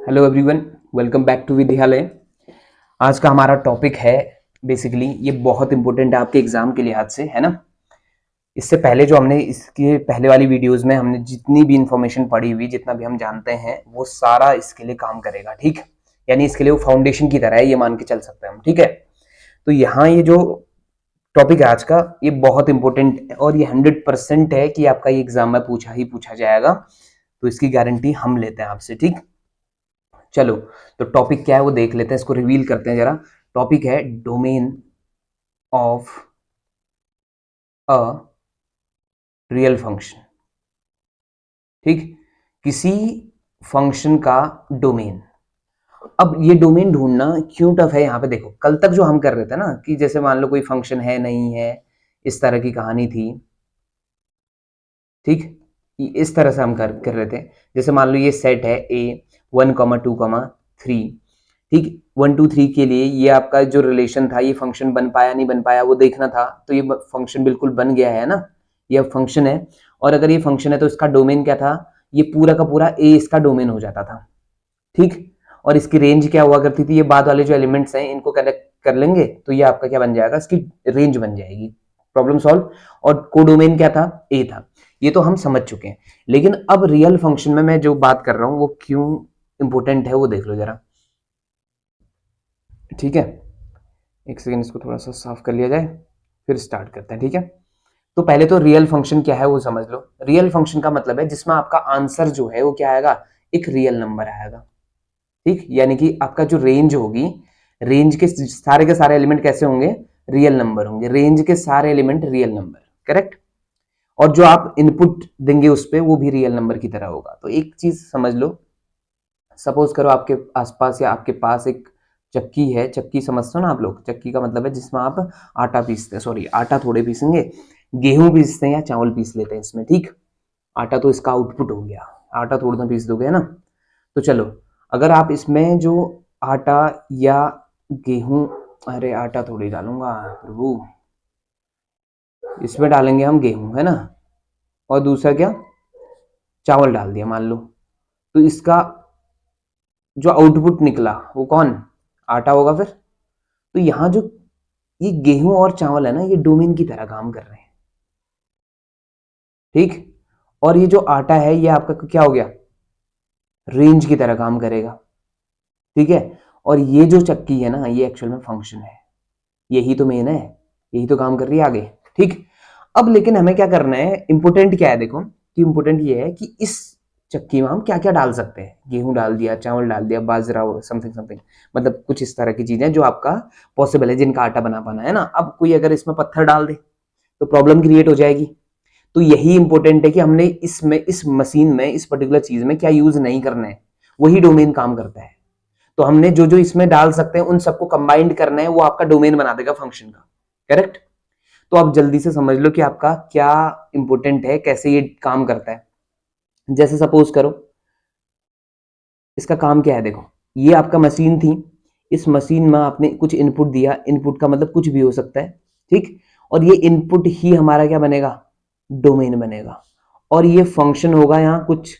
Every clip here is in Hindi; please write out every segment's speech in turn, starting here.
Hello everyone, welcome back to Vidyalaya. आज का हमारा टॉपिक है बेसिकली ये बहुत इंपॉर्टेंट है आपके एग्जाम के लिहाज से, है ना। इससे पहले जो हमने इसके पहले वाली वीडियोस में हमने जितनी भी इंफॉर्मेशन पढ़ी हुई, जितना भी हम जानते हैं, वो सारा इसके लिए काम करेगा, ठीक। यानी इसके लिए वो फाउंडेशन की तरह है, ये मान के चल सकते हैं हम, ठीक है। तो यहाँ ये जो टॉपिक है आज का, ये बहुत इंपॉर्टेंट है और ये 100% है कि आपका ये एग्जाम में पूछा ही पूछा जाएगा। तो इसकी गारंटी हम लेते हैं आपसे, ठीक। चलो, तो टॉपिक क्या है वो देख लेते हैं, इसको रिवील करते हैं जरा। टॉपिक है domain of a real function, ठीक। किसी फंक्शन का डोमेन। अब ये डोमेन ढूंढना क्यों टफ है, यहाँ पे देखो। कल तक जो हम कर रहे थे ना, कि जैसे मान लो कोई फंक्शन है नहीं है, इस तरह की कहानी थी, ठीक। इस तरह से हम कर रहे थे। जैसे मान लो ये सेट है ए 1,2,3, ठीक। 1 2 3 के लिए ये आपका जो रिलेशन था, ये फंक्शन बन पाया नहीं बन पाया वो देखना था। तो ये फंक्शन बिल्कुल बन गया है ना, ये फंक्शन है। और अगर ये फंक्शन है तो इसका डोमेन क्या था, ये पूरा का पूरा ए इसका डोमेन हो जाता था, ठीक। और इसकी रेंज क्या हुआ करती थी, ये बाद वाले जो एलिमेंट्स हैं इनको कनेक्ट कर लेंगे तो ये आपका क्या बन जाएगा, इसकी रेंज बन जाएगी। Problem solve. और कोडोमेन क्या था, ए था। ये तो हम समझ चुके हैं। लेकिन अब रियल फंक्शन में मैं जो बात कर रहा हूं वो क्यों इंपॉर्टेंट है वो देख लो जरा, ठीक है। एक सेकेंड, इसको थोड़ा सा साफ कर लिया जाए, फिर स्टार्ट करते हैं, ठीक है। तो पहले तो रियल फंक्शन क्या है वो समझ लो। रियल फंक्शन का मतलब है जिसमें आपका आंसर जो है वो क्या आएगा, एक रियल नंबर आएगा, ठीक। यानी कि आपका जो रेंज होगी, रेंज के सारे एलिमेंट कैसे होंगे, रियल नंबर होंगे। रेंज के सारे एलिमेंट रियल नंबर, करेक्ट। और जो आप इनपुट देंगे उस पर वो भी रियल नंबर की तरह होगा। तो एक चीज समझ लो, सपोज करो आपके आसपास या आपके पास एक चक्की है। चक्की समझते हो ना आप लोग, चक्की का मतलब है जिसमें आप आटा पीसते हैं, सॉरी आटा थोड़े पीसेंगे, गेहूं पीसते हैं या चावल पीस लेते हैं इसमें, ठीक। आटा तो इसका आउटपुट हो गया, आटा थोड़ा सा पीस दोगे, है ना। तो चलो, अगर आप इसमें जो आटा या गेहूं, अरे आटा थोड़ी डालूंगा प्रभु, इसमें डालेंगे हम गेहूं, है ना। और दूसरा क्या, चावल डाल दिया मान लो। तो इसका जो आउटपुट निकला वो कौन, आटा होगा फिर। तो यहाँ जो ये गेहूं और चावल है ना, ये डोमेन की तरह काम कर रहे हैं, ठीक। और ये जो आटा है ये आपका क्या हो गया, रेंज की तरह काम करेगा, ठीक है। और ये जो चक्की है ना, ये एक्चुअल में फंक्शन है, यही तो मेन है, यही तो काम कर रही है आगे, ठीक। अब लेकिन हमें क्या करना है, इंपोर्टेंट क्या है देखो, कि इंपोर्टेंट ये है कि इस चक्की में हम क्या क्या डाल सकते हैं। गेहूं डाल दिया, चावल डाल दिया, बाजरा, समथिंग समथिंग, मतलब कुछ इस तरह की चीजें जो आपका पॉसिबल है, जिनका आटा बना पाना है ना। अब कोई अगर इसमें पत्थर डाल दे तो प्रॉब्लम क्रिएट हो जाएगी। तो यही इंपॉर्टेंट है कि हमने इसमें, इस मशीन में, इस पर्टिकुलर चीज में क्या यूज नहीं करना है, वही डोमेन काम करता है। तो हमने जो जो इसमें डाल सकते हैं उन सबको कंबाइंड करना है, वो आपका डोमेन बना देगा फंक्शन का, करेक्ट। तो आप जल्दी से समझ लो कि आपका क्या इंपॉर्टेंट है, कैसे ये काम करता है। जैसे सपोज करो, इसका काम क्या है देखो, ये आपका मशीन थी। इस मशीन में आपने कुछ इनपुट दिया, इनपुट का मतलब कुछ भी हो सकता है, ठीक। और ये इनपुट ही हमारा क्या बनेगा, डोमेन बनेगा। और ये फंक्शन होगा, यहाँ कुछ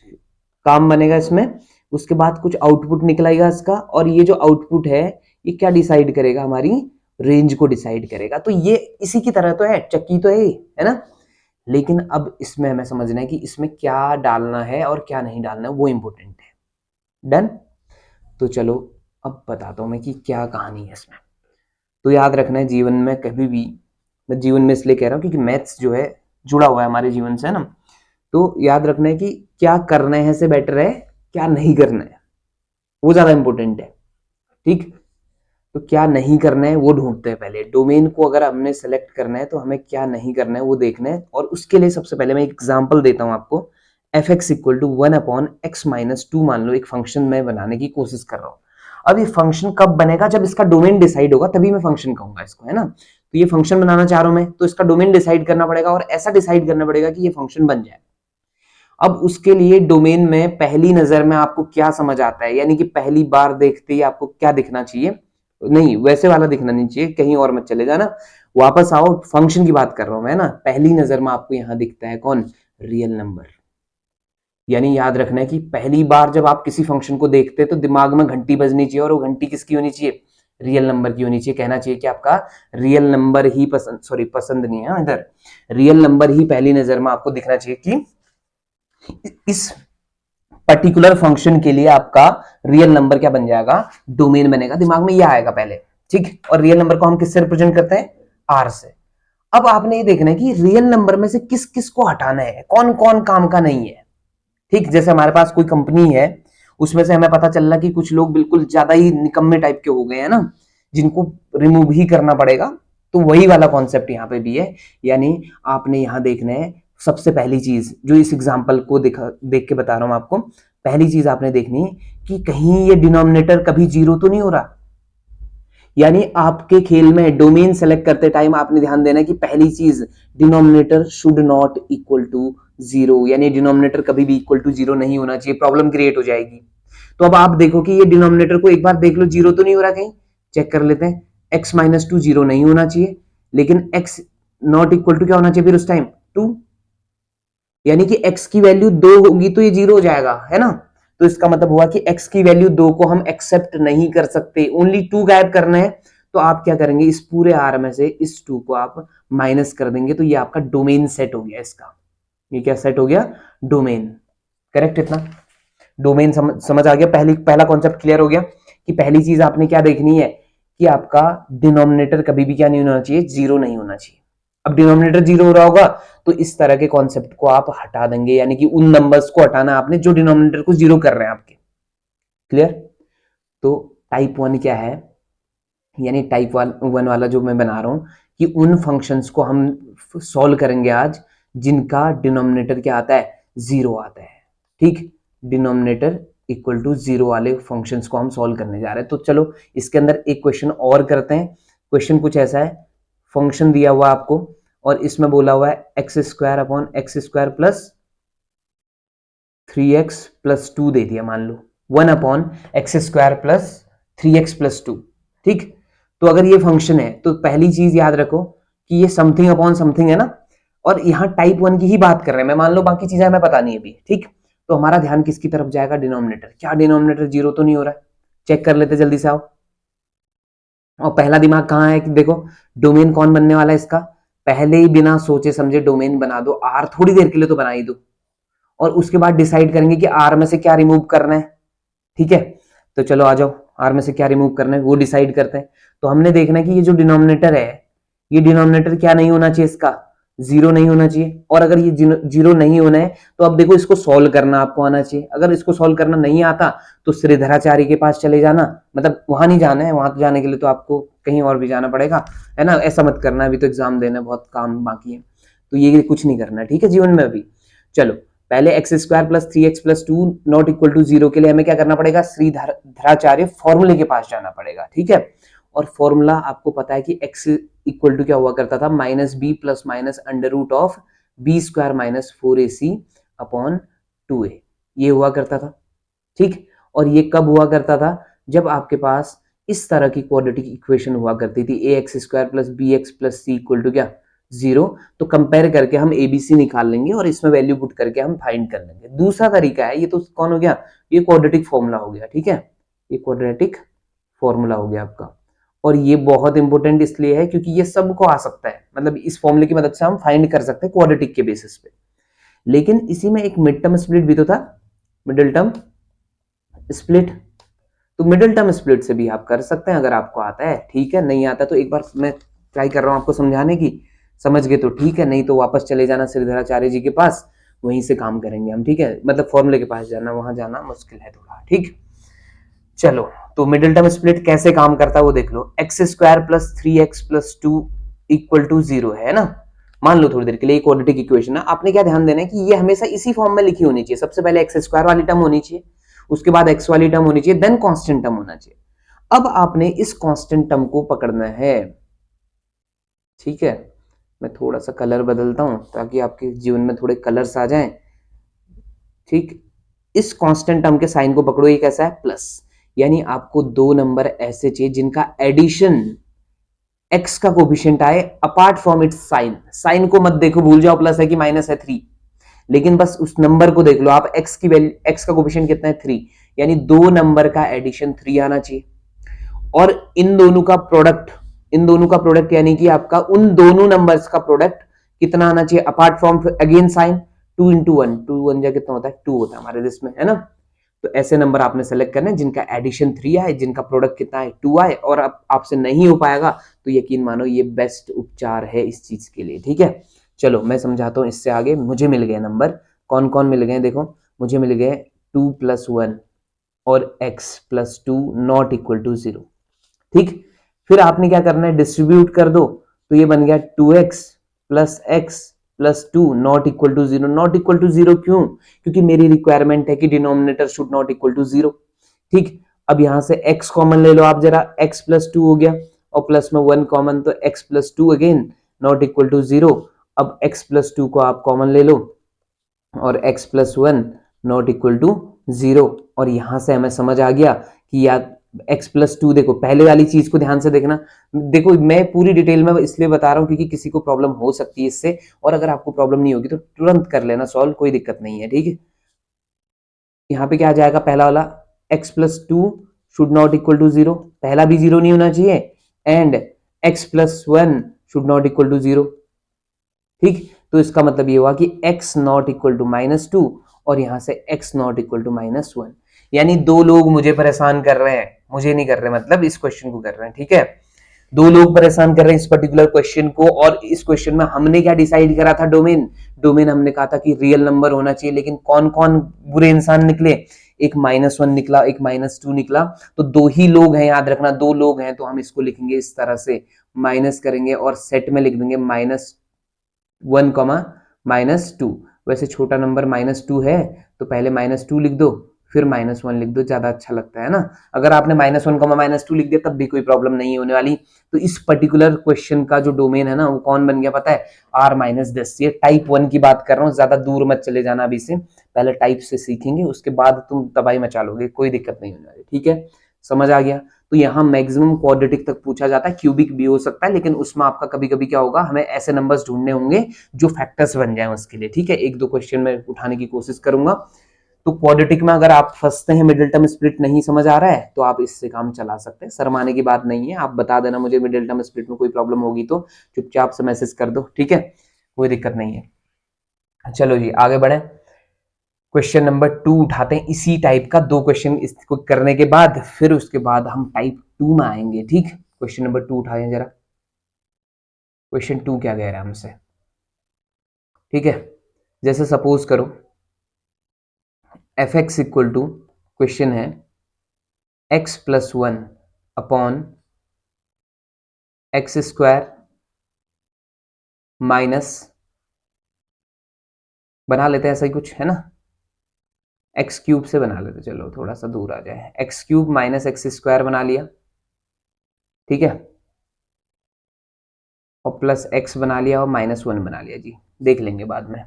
काम बनेगा इसमें, उसके बाद कुछ आउटपुट निकलेगा इसका। और ये जो आउटपुट है ये क्या डिसाइड करेगा, हमारी रेंज को डिसाइड करेगा। तो ये इसी की तरह तो है, चक्की तो है ना। लेकिन अब इसमें हमें समझना है कि इसमें क्या डालना है और क्या नहीं डालना है, वो इंपॉर्टेंट है। डन। तो चलो, अब बताता हूं मैं कि क्या कहानी है इसमें। तो याद रखना है, जीवन में कभी भी, मैं जीवन में इसलिए कह रहा हूँ क्योंकि मैथ्स जो है जुड़ा हुआ है हमारे जीवन से, है ना। तो याद रखना है कि क्या करना है से बेटर है क्या नहीं करना है, वो ज्यादा इंपॉर्टेंट है, ठीक। तो क्या नहीं करना है वो ढूंढते हैं पहले। डोमेन को अगर हमने सेलेक्ट करना है तो हमें क्या नहीं करना है वो देखना है। और उसके लिए सबसे पहले मैं एक एग्जांपल देता हूं आपको। F x equal to 1/x-2 मान लो एक फंक्शन मैं बनाने की कोशिश कर रहा हूँ। अब ये फंक्शन कब बनेगा, जब इसका डोमेन डिसाइड होगा तभी मैं फंक्शन कहूंगा इसको, है ना। तो ये फंक्शन बनाना चाह रहा हूं मैं, तो इसका डोमेन डिसाइड करना पड़ेगा और ऐसा डिसाइड करना पड़ेगा कि ये फंक्शन बन जाए। अब उसके लिए डोमेन में पहली नजर में आपको क्या समझ आता है, यानी कि पहली बार देखते ही आपको क्या दिखना चाहिए, नहीं वैसे वाला दिखना नहीं चाहिए, कहीं और मत चले जाना, वापस आओ, फंक्शन की बात कर रहा हूं मैं ना। पहली नजर में आपको यहां दिखता है कौन, रियल नंबर, यानी याद रखना है कि पहली बार जब आप किसी फंक्शन को देखते हैं तो दिमाग में घंटी बजनी चाहिए, और वो घंटी किसकी होनी चाहिए? रियल नंबर की होनी चाहिए। कहना चाहिए कि आपका रियल नंबर ही पसंद, सॉरी पसंद नहीं है इधर, रियल नंबर ही पहली नजर में आपको दिखना चाहिए कि इस पर्टिकुलर फंक्शन के लिए आपका रियल नंबर क्या बन जाएगा? डोमेन बनेगा। दिमाग में यह आएगा पहले, ठीक। और रियल नंबर को हम किससे रिप्रेजेंट करते हैं? आर से। अब आपने ये देखना है कि रियल नंबर में से किस किस को हटाना है, कौन कौन काम का नहीं है, ठीक। जैसे हमारे पास कोई कंपनी है, उसमें से हमें पता चल रहा कि कुछ लोग बिल्कुल ज्यादा ही निकम्मे टाइप के हो गए हैं ना, जिनको रिमूव ही करना पड़ेगा। तो वही वाला कॉन्सेप्ट यहाँ पे भी है। यानी आपने यहाँ देखना है, सबसे पहली चीज जो इस एग्जाम्पल को देख के बता रहा हूं आपको, पहली चीज आपने देखनी है कि कहीं ये डिनोमिनेटर कभी जीरो तो नहीं हो रहा। यानी आपके खेल में डोमेन सेलेक्ट करते टाइम आपने ध्यान देना है कि पहली चीज, denominator should not equal to zero, यानी डिनोमिनेटर कभी भी इक्वल टू जीरो नहीं होना चाहिए, प्रॉब्लम क्रिएट हो जाएगी। तो अब आप देखो कि ये डिनोमिनेटर को एक बार देख लो, जीरो तो नहीं हो रहा, कहीं चेक कर लेते हैं। x माइनस टू जीरो नहीं होना चाहिए, लेकिन x नॉट इक्वल टू क्या होना चाहिए फिर उस टाइम? टू। यानी कि x की वैल्यू दो होगी तो ये जीरो हो जाएगा, है ना। तो इसका मतलब हुआ कि x की वैल्यू दो को हम एक्सेप्ट नहीं कर सकते, ओनली टू गायब करना है। तो आप क्या करेंगे, इस पूरे आर में से इस टू को आप माइनस कर देंगे, तो ये आपका डोमेन सेट हो गया इसका। ये क्या सेट हो गया? डोमेन। करेक्ट इतना? डोमेन समझ आ गया? पहला कॉन्सेप्ट क्लियर हो गया कि पहली चीज आपने क्या देखनी है कि आपका डिनोमिनेटर कभी भी क्या नहीं होना चाहिए? जीरो नहीं होना चाहिए। अब डिनोमिनेटर जीरो हो रहा होगा तो इस तरह के कॉन्सेप्ट को आप हटा देंगे, यानी कि उन नंबर्स को हटाना आपने जो डिनोमिनेटर को जीरो कर रहे हैं आपके। क्लियर? तो टाइप वन क्या है, यानी टाइप वन वाला जो मैं बना रहा हूं कि उन फंक्शंस को हम सॉल्व करेंगे आज जिनका डिनोमिनेटर क्या आता है? जीरो आता है, ठीक। डिनोमिनेटर इक्वल टू जीरो वाले फंक्शंस को हम सॉल्व करने जा रहे हैं। तो चलो इसके अंदर एक क्वेश्चन और करते हैं। क्वेश्चन कुछ ऐसा है, फंक्शन दिया हुआ आपको और इसमें बोला हुआ है x square upon x square plus 3x plus two दे दिया, मान लो 1 upon x square plus 3x plus two, ठीक। तो अगर ये फंक्शन है तो पहली चीज याद रखो कि ये समथिंग अपॉन समथिंग है ना, और यहां टाइप वन की ही बात कर रहे हैं। मैं मान लो बाकी चीजें हमें पता नहीं है अभी, ठीक। तो हमारा ध्यान किसकी तरफ जाएगा? डिनोमिनेटर। क्या डिनोमिनेटर जीरो तो नहीं हो रहा है? चेक कर लेते जल्दी से, आओ। और पहला दिमाग कहाँ है कि देखो डोमेन कौन बनने वाला है इसका, पहले ही बिना सोचे समझे डोमेन बना दो। आर थोड़ी देर के लिए तो बना ही दो, और उसके बाद डिसाइड करेंगे कि आर में से क्या रिमूव करना है, ठीक है। तो चलो आ जाओ, आर में से क्या रिमूव करना है वो डिसाइड करते हैं। तो हमने देखना है कि ये जो डिनोमिनेटर है, ये डिनोमिनेटर क्या नहीं होना चाहिए इसका? जीरो नहीं होना चाहिए। और अगर ये जीरो नहीं होना है तो अब देखो इसको सॉल्व करना आपको आना चाहिए। अगर इसको सॉल्व करना नहीं आता तो श्रीधराचार्य के पास चले जाना, मतलब वहां नहीं जाना है, वहां तो जाने के लिए तो आपको कहीं और भी जाना पड़ेगा, है ना। ऐसा मत करना, अभी तो एग्जाम देना, बहुत काम बाकी है, तो ये कुछ नहीं करना, ठीक है, जीवन में अभी। चलो पहले x square plus three x plus two not equal to zero के लिए हमें क्या करना पड़ेगा? श्रीधराचार्य फॉर्मूले के पास जाना पड़ेगा, ठीक है। और फॉर्मूला आपको पता है कि एक्स इक्वल टू क्या हुआ करता था? Minus b plus minus under root of b square minus four a c upon two a, ये हुआ करता था, ठीक। और ये कब हुआ करता था? जब आपके पास इस तरह की क्वाड्रेटिक इक्वेशन हुआ करती थी, a x square plus b x plus c equal to क्या? जीरो। तो कंपेयर करके हम एबीसी निकाल लेंगे और इसमें वैल्यू पुट करके हम फाइंड कर लेंगे। दूसरा तरीका है, ये तो कौन हो गया? ये क्वाड्रेटिक फॉर्मूला हो गया, ठीक है। ये क्वाड्रेटिक फॉर्मूला हो गया आपका, और ये बहुत इंपॉर्टेंट इसलिए है क्योंकि ये सबको आ सकता है, मतलब इस फॉर्मूले की मदद से हम फाइंड कर सकते हैं क्वाड्रेटिक के बेसिस पे। लेकिन इसी में एक मिड टर्म स्प्लिट भी तो था, मिडिल टर्म स्प्लिट। तो मिडिल टर्म स्प्लिट से भी आप कर सकते हैं अगर आपको आता है, ठीक है। नहीं आता तो एक बार मैं ट्राई कर रहा हूं आपको समझाने की, समझ गए तो ठीक है, नहीं तो वापस चले जाना श्रीधराचार्य जी के पास, वहीं से काम करेंगे हम, ठीक है। मतलब फॉर्मूले के पास जाना, वहां जाना मुश्किल है थोड़ा, ठीक। चलो तो मिडिल टर्म स्प्लिट कैसे काम करता है वो देख लो। X square plus three x plus two equal to zero है ना, मान लो थोड़ी देर के लिए क्वाड्रेटिक इक्वेशन है। आपने क्या ध्यान देना है कि ये हमेशा इसी फॉर्म में लिखी होनी चाहिए। सबसे पहले एक्स स्क्वायर वाली टर्म होनी चाहिए, उसके बाद एक्स वाली टर्म होनी चाहिए, देन कांस्टेंट टर्म होना चाहिए। अब आपने इस कांस्टेंट टर्म को पकड़ना है, ठीक है। मैं थोड़ा सा कलर बदलता हूं ताकि आपके जीवन में थोड़े कलर्स आ जाएं, ठीक। इस कांस्टेंट टर्म के साइन को पकड़ो, ये कैसा है? प्लस। यानी आपको दो नंबर ऐसे चाहिए जिनका एडिशन x का कोफिशिएंट आए apart from its sign. Sign को मत देखो, भूल जाओ प्लस है कि माइनस है, थ्री। लेकिन बस उस नंबर को देख लो आप, x की वैल्यू, x का कोफिशिएंट कितना है 3, यानी दो नंबर का एडिशन 3 आना चाहिए। और इन दोनों का प्रोडक्ट, इन दोनों का प्रोडक्ट यानी कि आपका उन दोनों नंबर्स का प्रोडक्ट कितना आना चाहिए, apart from again sine 2 into one, 2 one जा कितना होता है 2 होता है हमारे लिस्ट में, है ना। तो ऐसे नंबर आपने सेलेक्ट करने जिनका एडिशन 3 आए, जिनका प्रोडक्ट कितना है 2 आए, और अब आपसे नहीं हो पाएगा तो यकीन मानो ये बेस्ट उपचार है इस चीज के लिए, ठीक है। चलो मैं समझाता हूँ इससे आगे। मुझे मिल गए नंबर, कौन कौन मिल गए देखो, मुझे मिल गए 2 + 1 और x + 2 नॉट इक्वल टू 0, ठीक। फिर आपने क्या करना है, डिस्ट्रीब्यूट कर दो, तो ये बन गया 2x + x + 2 not equal to 0। Not equal to 0 क्यों, क्योंकि मेरी रिक्वायरमेंट है कि denominator should not equal to 0, ठीक। अब यहां से x कॉमन ले लो आप जरा, x + 2 हो गया और प्लस में 1 कॉमन, तो x + 2 again not equal to 0। अब x + 2 को आप कॉमन ले लो और x + 1 नॉट इक्वल टू 0, और यहां से हमें समझ आ गया कि या x + 2, देखो पहले वाली चीज को ध्यान से देखना, देखो मैं पूरी डिटेल में इसलिए बता रहा हूं क्योंकि किसी को प्रॉब्लम हो सकती है इससे, और अगर आपको प्रॉब्लम नहीं होगी तो तुरंत कर लेना सॉल्व, कोई दिक्कत नहीं है, ठीक है। यहाँ पे क्या आ जाएगा, पहला वाला x + 2 should not equal to 0, पहला भी 0 नहीं होना चाहिए, and x + 1 should not equal to 0, ठीक। तो इसका मतलब ये हुआ कि x नॉट इक्वल टू -2 और यहां से x नॉट इक्वल टू -1, यानी दो लोग मुझे परेशान कर रहे हैं, मुझे नहीं कर रहे, मतलब इस क्वेश्चन को कर रहे हैं, ठीक है। दो लोग परेशान कर रहे हैं इस पर्टिकुलर क्वेश्चन को, और इस क्वेश्चन में हमने क्या डिसाइड करा था, डोमेन। डोमेन हमने कहा था कि रियल नंबर होना चाहिए, लेकिन कौन कौन बुरे इंसान निकले, एक -1 निकला, एक -2 निकला, तो दो ही लोग हैं, याद रखना दो लोग हैं, तो हम इसको लिखेंगे इस तरह से, माइनस करेंगे और सेट में लिख देंगे -1, -2। वैसे छोटा नंबर -2 है तो पहले -2 लिख दो, फिर -1 लिख दो, ज्यादा अच्छा लगता है ना। अगर आपने -1, -2 लिख दिया तब भी कोई प्रॉब्लम नहीं होने वाली। तो इस पर्टिकुलर क्वेश्चन का जो डोमेन है ना वो कौन बन गया पता है, R-10। ये टाइप 1 की बात कर रहा हूँ, ज्यादा दूर मत चले जाना अभी से, पहले टाइप से सीखेंगे उसके बाद तुम तबाही मचा लोगे, कोई दिक्कत नहीं होने वाली, ठीक है। समझ आ गया। तो यहाँ मैक्सिमम क्वाड्रेटिक तक पूछा जाता है, क्यूबिक भी हो सकता है, लेकिन उसमें आपका कभी कभी क्या होगा, हमें ऐसे नंबर्स ढूंढने होंगे जो फैक्टर्स बन जाए उसके लिए, ठीक है। एक दो क्वेश्चन में उठाने की कोशिश करूंगा। तो क्वाड्रेटिक में अगर आप फंसते हैं, मिडिल टर्म स्प्लिट नहीं समझ आ रहा है, तो आप इससे काम चला सकते हैं, शर्माने की बात नहीं है। आप बता देना मुझे मिडिल टर्म स्प्लिट में कोई प्रॉब्लम होगी तो चुपचाप से मैसेज कर दो, ठीक है, कोई दिक्कत नहीं है। चलो जी आगे बढ़े, क्वेश्चन नंबर 2 उठाते हैं, इसी टाइप का दो क्वेश्चन इसको करने के बाद फिर उसके बाद हम टाइप 2 में आएंगे, ठीक। क्वेश्चन नंबर 2 उठाएं जरा, क्वेश्चन 2 क्या कह रहा है हमसे, ठीक है। जैसे सपोज करो f(x) इक्वल टू, क्वेश्चन है x + 1 अपॉन x² माइनस, बना लेते हैं ऐसा ही कुछ है ना, x³ से बना लेते, चलो थोड़ा सा दूर आ जाए, x³ माइनस x² बना लिया, ठीक है, और प्लस x बना लिया और -1 बना लिया जी, देख लेंगे बाद में।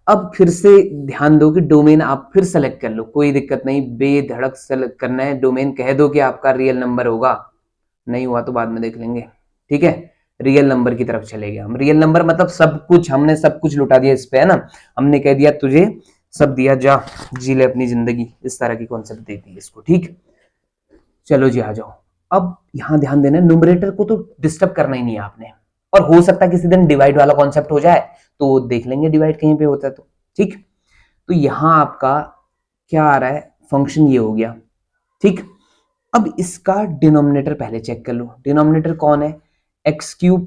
अब फिर से ध्यान दो कि डोमेन आप फिर सेलेक्ट कर लो, कोई दिक्कत नहीं, बेधड़क सेलेक्ट करना है डोमेन, कह दो कि आपका रियल नंबर होगा, नहीं हुआ तो बाद में देख लेंगे, ठीक है। रियल नंबर की तरफ चले गए हम, रियल नंबर मतलब सब कुछ, हमने सब कुछ लुटा दिया इस पे, है ना, हमने कह दिया तुझे सब दिया, जा जी ले अपनी जिंदगी, इस तरह की कॉन्सेप्ट दे दी इसको, ठीक। चलो जी आ जाओ। अब यहां ध्यान देना, न्यूमरेटर को तो डिस्टर्ब करना ही नहीं है आपने, और हो सकता है किसी दिन डिवाइड वाला कॉन्सेप्ट हो जाए तो देख लेंगे डिवाइड कहीं पे होता है तो, ठीक। तो यहां आपका क्या आ रहा है, फंक्शन ये हो गया, ठीक। अब इसका डिनोमिनेटर पहले चेक कर लो, डिनोमिनेटर कौन है, x³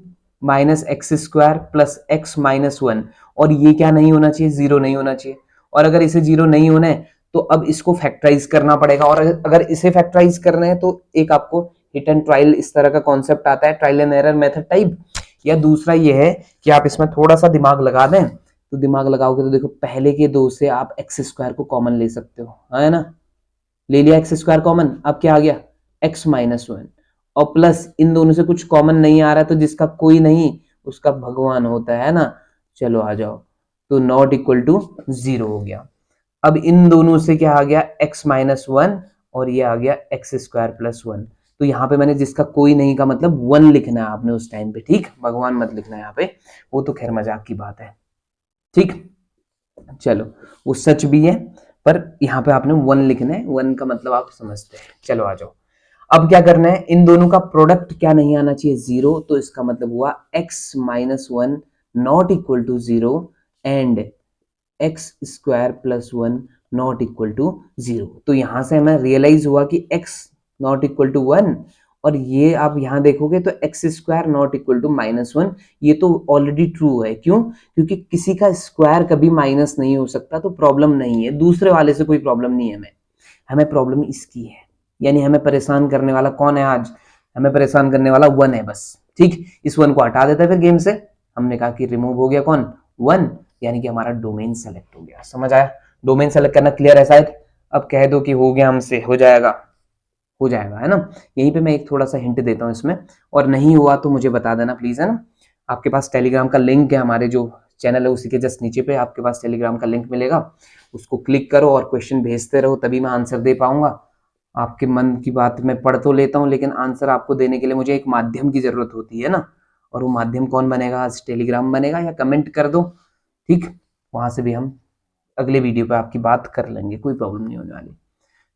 minus x² plus x -1, और ये क्या नहीं होना चाहिए, 0 नहीं होना चाहिए, और अगर इसे 0 नहीं होना है तो अब इसको फैक्टराइज करना पड़ेगा, और अगर इसे फैक्टराइज करना है तो एक आपको हिट एंड ट्रायल इस तरह का कॉन्सेप्ट आता है, trial and error method type, या दूसरा ये है कि आप इसमें थोड़ा सा दिमाग लगा दें, तो दिमाग लगाओगे तो देखो पहले के दो से आप x² को कॉमन ले सकते हो, है ना, ले लिया x² कॉमन, अब क्या आ गया x -1, और प्लस इन दोनों से कुछ कॉमन नहीं आ रहा है तो जिसका कोई नहीं उसका भगवान होता है ना, चलो आ जाओ, तो नॉट इक्वल टू 0 हो गया। अब इन दोनों से क्या आ गया x -1 और ये आ गया x² + 1, तो यहाँ पे मैंने जिसका कोई नहीं का मतलब 1 लिखना है आपने उस टाइम पे, ठीक, भगवान मत लिखना यहाँ पे, वो तो खैर मजाक की बात है, ठीक। चलो वो सच भी है, पर यहाँ पे आपने 1 लिखना है, 1 का मतलब आप समझते हैं। चलो आ जाओ, अब क्या करना है, इन दोनों का प्रोडक्ट क्या नहीं आना चाहिए, 0, तो इसका मतलब हुआ x minus 1 not equal to 0 and x square plus 1 not equal to 0। तो यहां से हमें रियलाइज हुआ कि x नॉट इक्वल टू 1, और ये आप यहां देखोगे तो x square not equal to -1, ये तो ऑलरेडी ट्रू है। क्यों? क्योंकि किसी का स्क्वायर कभी माइनस नहीं हो सकता, तो प्रॉब्लम नहीं है, दूसरे वाले से कोई प्रॉब्लम नहीं है। हमें हमें प्रॉब्लम इसकी है, यानी हमें परेशान करने वाला कौन है आज? हमें परेशान करने वाला 1 है बस। ठीक, इस 1 को हटा देते हैं फिर गेम से। हमने कहा कि रिमूव हो गया कौन? 1, यानी कि हमारा डोमेन सेलेक्ट हो गया। समझ आया? डोमेन सेलेक्ट करना क्लियर है शायद? अब कह दो कि हो गया हमसे, हो जाएगा, हो जाएगा, है ना? यहीं पे मैं एक थोड़ा सा हिंट देता हूँ इसमें, और नहीं हुआ तो मुझे बता देना प्लीज, है ना? आपके पास टेलीग्राम का लिंक है, हमारे जो चैनल है उसी के जस्ट नीचे पे आपके पास टेलीग्राम का लिंक मिलेगा, उसको क्लिक करो और क्वेश्चन भेजते रहो, तभी मैं आंसर दे पाऊंगा। आपके मन की बात मैं पढ़ तो लेता हूँ, लेकिन आंसर आपको देने के लिए मुझे एक माध्यम की जरूरत होती है ना, और वो माध्यम कौन बनेगा? आज टेलीग्राम बनेगा, या कमेंट कर दो, ठीक, वहां से भी हम अगले वीडियो पे आपकी बात कर लेंगे, कोई प्रॉब्लम नहीं होने वाली।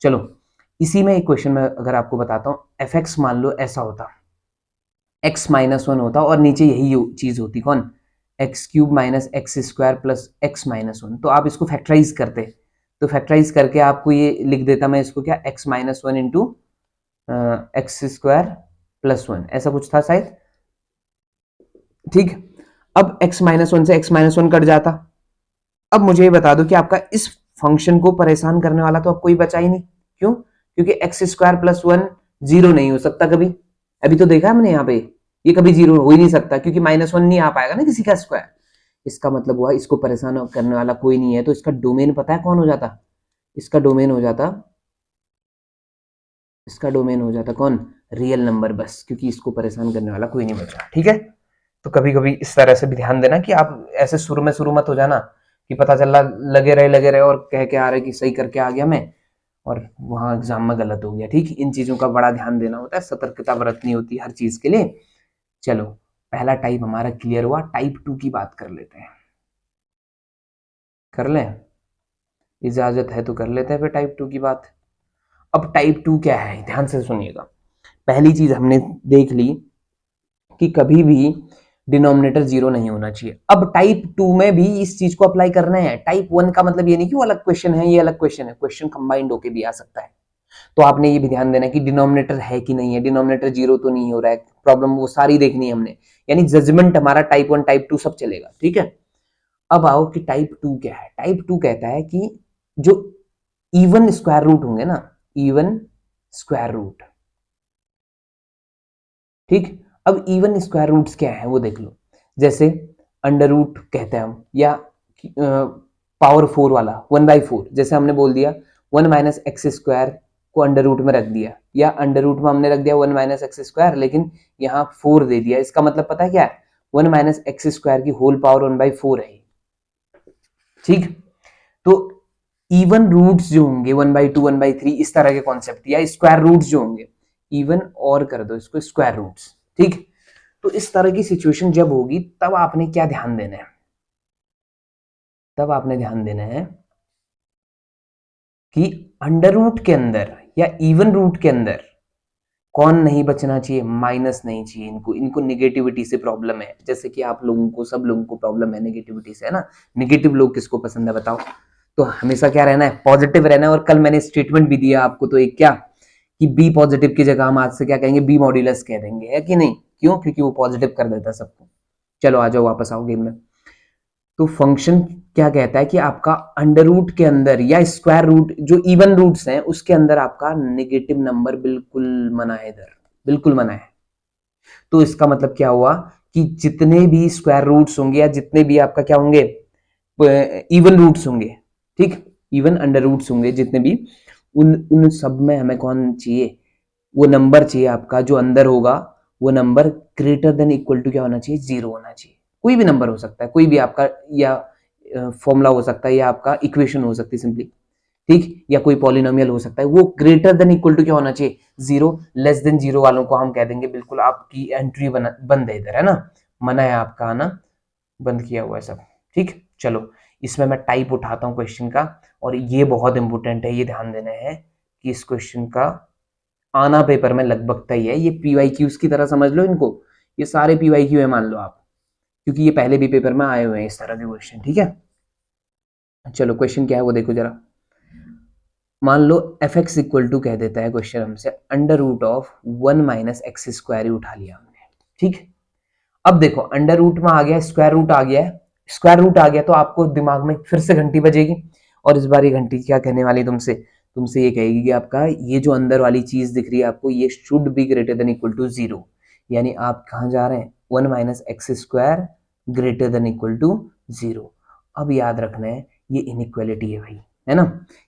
चलो, इसी में एक क्वेश्चन में अगर आपको बताता हूँ, एफ एक्स मान लो ऐसा होता, एक्स माइनस 1 होता और नीचे यही चीज होती, कौन? X cube minus x square plus x minus 1, तो आप इसको फैक्टराइज करते, तो फैक्टराइज करके आपको ये लिख देता मैं इसको, क्या? X minus 1 into x square plus 1, ऐसा कुछ था शायद। ठीक, अब x माइनस 1 से x माइनस 1 कट जाता। अब मुझे ये बता दो कि आपका इस फंक्शन को परेशान करने वाला तो अब कोई बचा ही नहीं। क्यों? क्योंकि एक्स स्क्वायर प्लस 1 जीरो नहीं हो सकता कभी, अभी तो देखा हमने यहाँ पे, ये कभी जीरो हो ही नहीं सकता, क्योंकि -1 नहीं आ पाएगा ना किसी का स्क्वायर। इसका मतलब हुआ इसको परेशान करने वाला कोई नहीं है, तो इसका डोमेन पता है कौन हो जाता? इसका डोमेन हो जाता, इसका डोमेन हो जाता कौन? रियल नंबर बस, क्योंकि इसको परेशान करने वाला कोई नहीं बचा। ठीक है, तो कभी कभी इस तरह से भी ध्यान देना कि आप ऐसे शुरू मत हो जाना कि पता चला लगे रहे और कह के आ रहे कि सही करके आ गया मैं, और वहां एग्जाम में गलत हो गया। ठीक, इन चीजों का बड़ा ध्यान देना होता है, सतर्कता बरतनी होती है हर चीज के लिए। चलो, पहला टाइप हमारा क्लियर हुआ, टाइप 2 की बात कर लेते हैं। कर लें? इजाजत है तो कर लेते हैं फिर टाइप 2 की बात। अब टाइप 2 क्या है, ध्यान से सुनिएगा। पहली चीज हमने देख ली कि कभी भी डिनोमिनेटर जीरो नहीं होना चाहिए। अब टाइप 2 में भी इस चीज को अप्लाई करना है। टाइप 1 का मतलब ये नहीं कि वो अलग क्वेश्चन है, ये अलग क्वेश्चन है, क्वेश्चन कंबाइंड होके भी आ सकता है। तो आपने ये भी ध्यान देना कि डिनोमिनेटर है कि नहीं है, डिनोमिनेटर जीरो तो नहीं हो रहा है, प्रॉब्लम वो सारी देखनी है हमने, यानी जजमेंट हमारा टाइप 1 टाइप 2 सब चलेगा। ठीक है, अब आओ कि टाइप 2 क्या है। टाइप 2 कहता है कि जो इवन स्क्वायर रूट होंगे ना, इवन स्क्वायर रूट, ठीक, अब इवन स्क्वायर रूट्स क्या है वो देख लो। जैसे अंडर रूट कहते हैं हम, या पावर 4 वाला 1/4, जैसे हमने बोल दिया 1 माइनस एक्स स्क्वायर को अंडर रूट में रख दिया, या अंडर रूट में हमने रख दिया 1 माइनस एक्स स्क्वायर, लेकिन यहाँ 4 दे दिया। इसका मतलब पता है क्या है? 1 माइनस एक्स स्क्वायर की होल पावर 1/4 है। ठीक, तो इवन रूट्स जो होंगे 1/2 1/3 इस तरह के कॉन्सेप्ट, या स्क्वायर रूट्स जो होंगे, इवन और कर दो इसको स्क्वायर रूट्स। ठीक, तो इस तरह की सिचुएशन जब होगी तब आपने क्या ध्यान देना है? तब आपने ध्यान देना है कि अंडर रूट के अंदर या इवन रूट के अंदर कौन नहीं बचना चाहिए? माइनस नहीं चाहिए। इनको इनको निगेटिविटी से प्रॉब्लम है, जैसे कि आप लोगों को, सब लोगों को प्रॉब्लम है निगेटिविटी से, है ना? निगेटिव लोग किसको पसंद है बताओ? तो हमेशा क्या रहना है? पॉजिटिव रहना है। और कल मैंने स्टेटमेंट भी दिया आपको, तो एक क्या, कि बी पॉजिटिव की जगह हम आज से क्या कहेंगे? बी मॉड्यूलस कह देंगे, है कि नहीं? क्यों? क्योंकि वो पॉजिटिव कर देता है सबको। चलो आ जाओ, वापस आओ गेम में। तो फंक्शन क्या कहता है कि आपका अंडर रूट के अंदर या स्क्वायर रूट जो इवन रूट्स हैं उसके अंदर आपका नेगेटिव नंबर बिल्कुल मना है, इधर बिल्कुल मना है। तो इसका मतलब क्या हुआ कि जितने भी स्क्वायर रूट्स होंगे या जितने भी आपका क्या होंगे, इवन रूट्स होंगे, ठीक, इवन अंडर रूट्स होंगे जितने भी, उन उन सब में हमें कौन चाहिए? वो नंबर चाहिए आपका जो अंदर होगा, वो number greater than equal to क्या होना चाहिए? जीरो होना चाहिए। कोई भी नंबर हो सकता है, कोई भी आपका, या फॉर्मूला हो सकता है, या आपका इक्वेशन हो सकती है सिंपली, ठीक, या कोई पॉलिनोमियल हो सकता है, वो ग्रेटर देन इक्वल टू क्या होना चाहिए? जीरो। लेस देन जीरो वालों को हम कह देंगे बिल्कुल आपकी एंट्री बंद है इधर, है ना? मना है आपका आना, बंद किया हुआ है सब। ठीक, चलो, इसमें मैं टाइप उठाता हूँ क्वेश्चन का, और ये बहुत इंपॉर्टेंट है, ये ध्यान देना है कि इस क्वेश्चन का आना पेपर में लगभग तय है। ये पीवाईक्यूज की तरह समझ लो इनको, ये सारे पीवाईक्यू है मान लो आप, क्योंकि ये पहले भी पेपर में आए हुए हैं इस तरह के क्वेश्चन, ठीक है। चलो क्वेश्चन क्या है वो देखो जरा। मान लो एफ एक्स इक्वल टू कह देता है क्वेश्चन हमसे अंडर रूट ऑफ 1 - x² ही उठा लिया हमने, ठीक। अब देखो अंडर रूट में आ गया, स्क्वायर रूट आ गया है, स्क्वायर रूट आ गया तो आपको दिमाग में फिर से घंटी बजेगी, और इस बार ये घंटी क्या कहने वाली तुमसे, तुमसे ये कहेगी कि आपका ये जो अंदर वाली चीज दिख रही है आपको, ये should be greater than equal to 0, यानी आप कहाँ जा रहे हैं, 1 - x² greater than equal to 0। अब याद रखना है ये इनइक्वालिटी है भाई, है ना।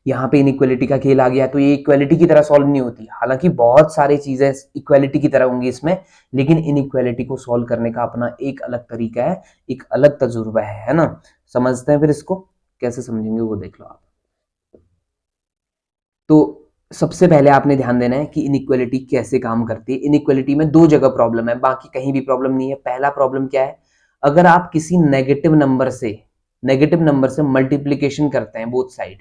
यहाँ पे इनइक्वालिटी का खेल आ गया, तो ये इक्वालिटी की तरह सॉल्व नहीं होती, हालांकि बहुत सारी चीजें इक्वालिटी की तरह होंगी इसमें, लेकिन इनइक्वालिटी को सॉल्व करने का अपना एक अलग तरीका है, एक अलग तजुर्बा है ना। समझते हैं फिर इसको कैसे समझेंगे वो देख लो आप। तो सबसे पहले आपने ध्यान देना है कि इनइक्वालिटी कैसे काम करती है। इनइक्वालिटी में दो जगह प्रॉब्लम है, बाकी कहीं भी प्रॉब्लम नहीं है। पहला प्रॉब्लम क्या है, अगर आप किसी नेगेटिव नंबर से मल्टीप्लीकेशन करते हैं बोथ साइड,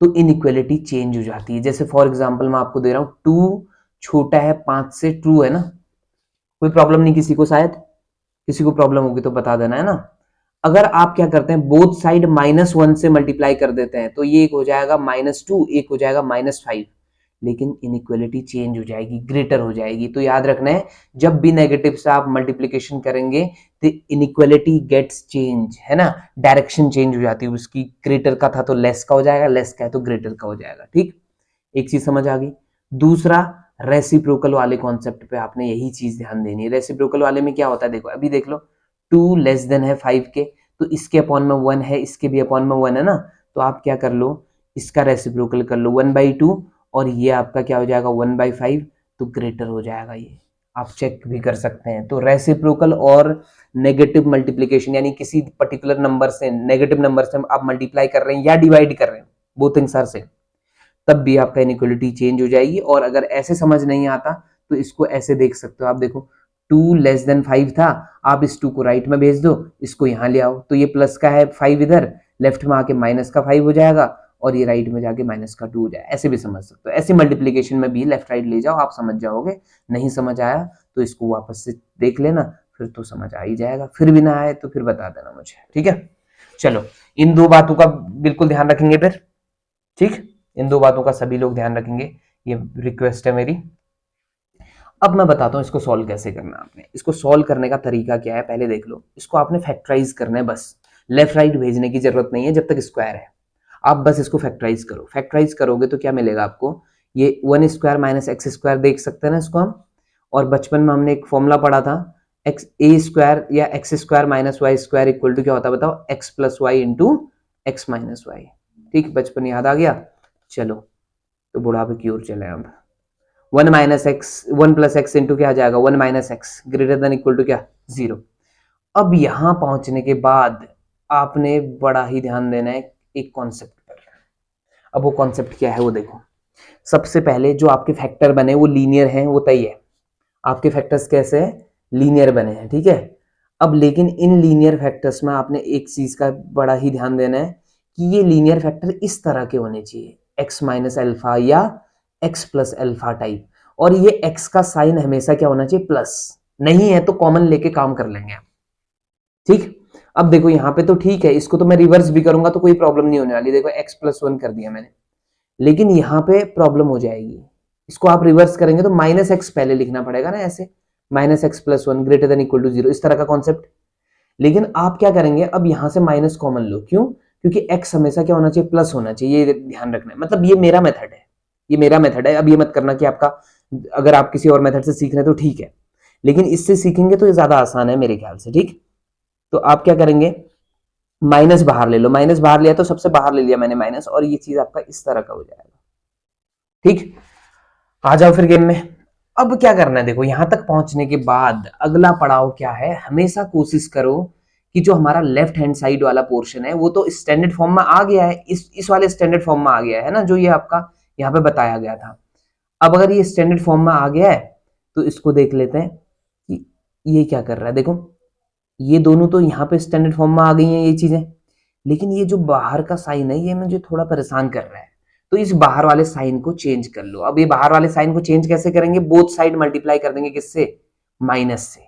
तो इनइक्वालिटी चेंज हो जाती है। जैसे फॉर एग्जांपल मैं आपको दे रहा हूं, 2 छोटा है 5 से, ट्रू है ना, कोई प्रॉब्लम नहीं किसी को, शायद किसी को प्रॉब्लम होगी तो बता देना, है ना। अगर आप क्या करते हैं, बोथ साइड -1 से मल्टीप्लाई कर देते हैं, तो ये एक हो जाएगा -2, एक हो जाएगा -5, लेकिन इनइक्वालिटी चेंज हो जाएगी, ग्रेटर हो जाएगी। तो याद रखना है जब भी नेगेटिव से आप मल्टीप्लीकेशन करेंगे तो इनइक्वालिटी गेट्स चेंज, है ना, डायरेक्शन चेंज हो जाती है उसकी, ग्रेटर का था तो लेस का हो जाएगा, लेस का है तो ग्रेटर का हो जाएगा, ठीक। एक चीज समझ आ गई। दूसरा, रेसिप्रोकल वाले कॉन्सेप्ट पे आपने यही चीज ध्यान देनी है। रेसिप्रोकल वाले में क्या होता है, देखो अभी देख लो, 2 लेस देन है 5 के, तो इसके अपॉन में 1 है, इसके भी अपॉन में 1 है ना, तो आप क्या कर लो, इसका रेसिप्रोकल कर लो 1/2, और ये आपका क्या हो जाएगा 1/5, तो ग्रेटर हो जाएगा ये, आप चेक भी कर सकते हैं। तो रेसिप्रोकल और नेगेटिव मल्टीप्लीकेशन, यानी किसी पर्टिकुलर नंबर से, नेगेटिव नंबर से आप मल्टीप्लाई कर रहे हैं या डिवाइड कर रहे हैं, बोथ थिंग्स आर सेम, तब भी आपका इनइक्वालिटी चेंज हो जाएगी। और अगर ऐसे समझ नहीं आता तो इसको ऐसे देख सकते हो आप, देखो 2 लेस देन 5 था, आप इस 2 को राइट में भेज दो, इसको यहाँ ले आओ, तो ये प्लस का है 5 इधर, लेफ्ट में आके माइनस का 5 हो जाएगा, और ये राइट में जाके माइनस का 2 हो जाएगा। ऐसे भी समझ सकते हो, ऐसे मल्टीप्लीकेशन में भी लेफ्ट राइट ले जाओ, आप समझ जाओगे। नहीं समझ आया तो इसको वापस से देख लेना, फिर तो समझ आ ही जाएगा। फिर भी ना आए तो फिर बता देना मुझे, ठीक है। चलो इन दो बातों का बिल्कुल ध्यान रखेंगे फिर, ठीक। इन दो बातों का सभी लोग ध्यान रखेंगे, ये रिक्वेस्ट है मेरी। अब मैं बताता हूं इसको सॉल्व कैसे करना है। आपने इसको सॉल्व करने का तरीका क्या है, पहले देख लो। इसको आपने फैक्टराइज करना है बस, लेफ्ट राइट भेजने की जरूरत नहीं है जब तक स्क्वायर है। आप बस इसको फैक्टराइज करो, फैक्टराइज करोगे तो क्या मिलेगा आपको, ये 1² - x² देख सकते हैं ना इसको हम। और बचपन में हमने एक फॉर्मूला पढ़ा था, a² या x² - y² इक्वल टू क्या होता है बताओ, x + y into x - y। ठीक, बचपन याद आ गया। चलो तो बुढ़ापे की ओर चले अब। 1 - x इंटू क्या आ जाएगा, 1 - x greater than equal to क्या, 0। अब यहां पहुंचने के बाद आपने बड़ा ही ध्यान देना है एक कॉन्सेप्ट पर। अब वो कॉन्सेप्ट क्या है वो देखो। सबसे पहले जो आपके फैक्टर बने वो लीनियर हैं, वो तय है। आपके फैक्टर्स कैसे हैं, लीनियर बने हैं, ठीक है। अब लेकिन इन लीनियर फैक्टर्स में आपने एक चीज का बड़ा ही ध्यान देना है कि ये लीनियर फैक्टर इस तरह के होने चाहिए, x - अल्फा या x + अल्फा टाइप। और ये x का साइन हमेशा क्या होना चाहिए, प्लस। नहीं है तो कॉमन लेके काम कर लेंगे आप, ठीक। अब देखो यहाँ पे तो ठीक है, इसको तो मैं रिवर्स भी करूंगा तो कोई प्रॉब्लम नहीं होने वाली। देखो x + 1 कर दिया मैंने, लेकिन यहाँ पे प्रॉब्लम हो जाएगी। इसको आप रिवर्स करेंगे तो -x पहले लिखना पड़ेगा ना, ऐसे -x + 1 greater than equal to 0, इस तरह का कॉन्सेप्ट। लेकिन आप क्या करेंगे, अब यहां से माइनस कॉमन लो, क्यों, क्योंकि x हमेशा क्या होना चाहिए, प्लस होना चाहिए, ये ध्यान रखना है। मतलब ये मेरा मेथड है, ये मेरा मेथड है। अब ये मत करना कि आपका, अगर आप किसी और मेथड से सीख रहे हैं तो ठीक है, लेकिन इससे सीखेंगे तो ये ज्यादा आसान है मेरे ख्याल से, ठीक। तो आप क्या करेंगे, माइनस बाहर ले लो, माइनस बाहर लिया तो सबसे बाहर ले लिया मैंने माइनस, और ये चीज आपका इस तरह का हो जाएगा, ठीक। आ जाओ फिर गेम में। अब क्या करना है, देखो यहां तक पहुंचने के बाद अगला पड़ाव क्या है, हमेशा कोशिश करो कि जो हमारा लेफ्ट हैंड साइड वाला पोर्शन है वो तो स्टैंडर्ड फॉर्म में आ गया है, इस वाले स्टैंडर्ड फॉर्म में आ गया है ना, जो ये आपका यहाँ पे बताया गया था। अब अगर ये स्टैंडर्ड फॉर्म में आ गया है तो इसको देख लेते हैं कि ये क्या कर रहा है। देखो ये दोनों तो यहाँ पे स्टैंडर्ड फॉर्म में आ गई हैं ये चीजें, लेकिन ये जो बाहर का साइन है ये मुझे थोड़ा परेशान कर रहा है। तो इस बाहर वाले साइन को चेंज कर लो। अब ये बाहर वाले साइन को चेंज कैसे करेंगे? बोथ साइड मल्टीप्लाई कर देंगे, किससे? माइनस से।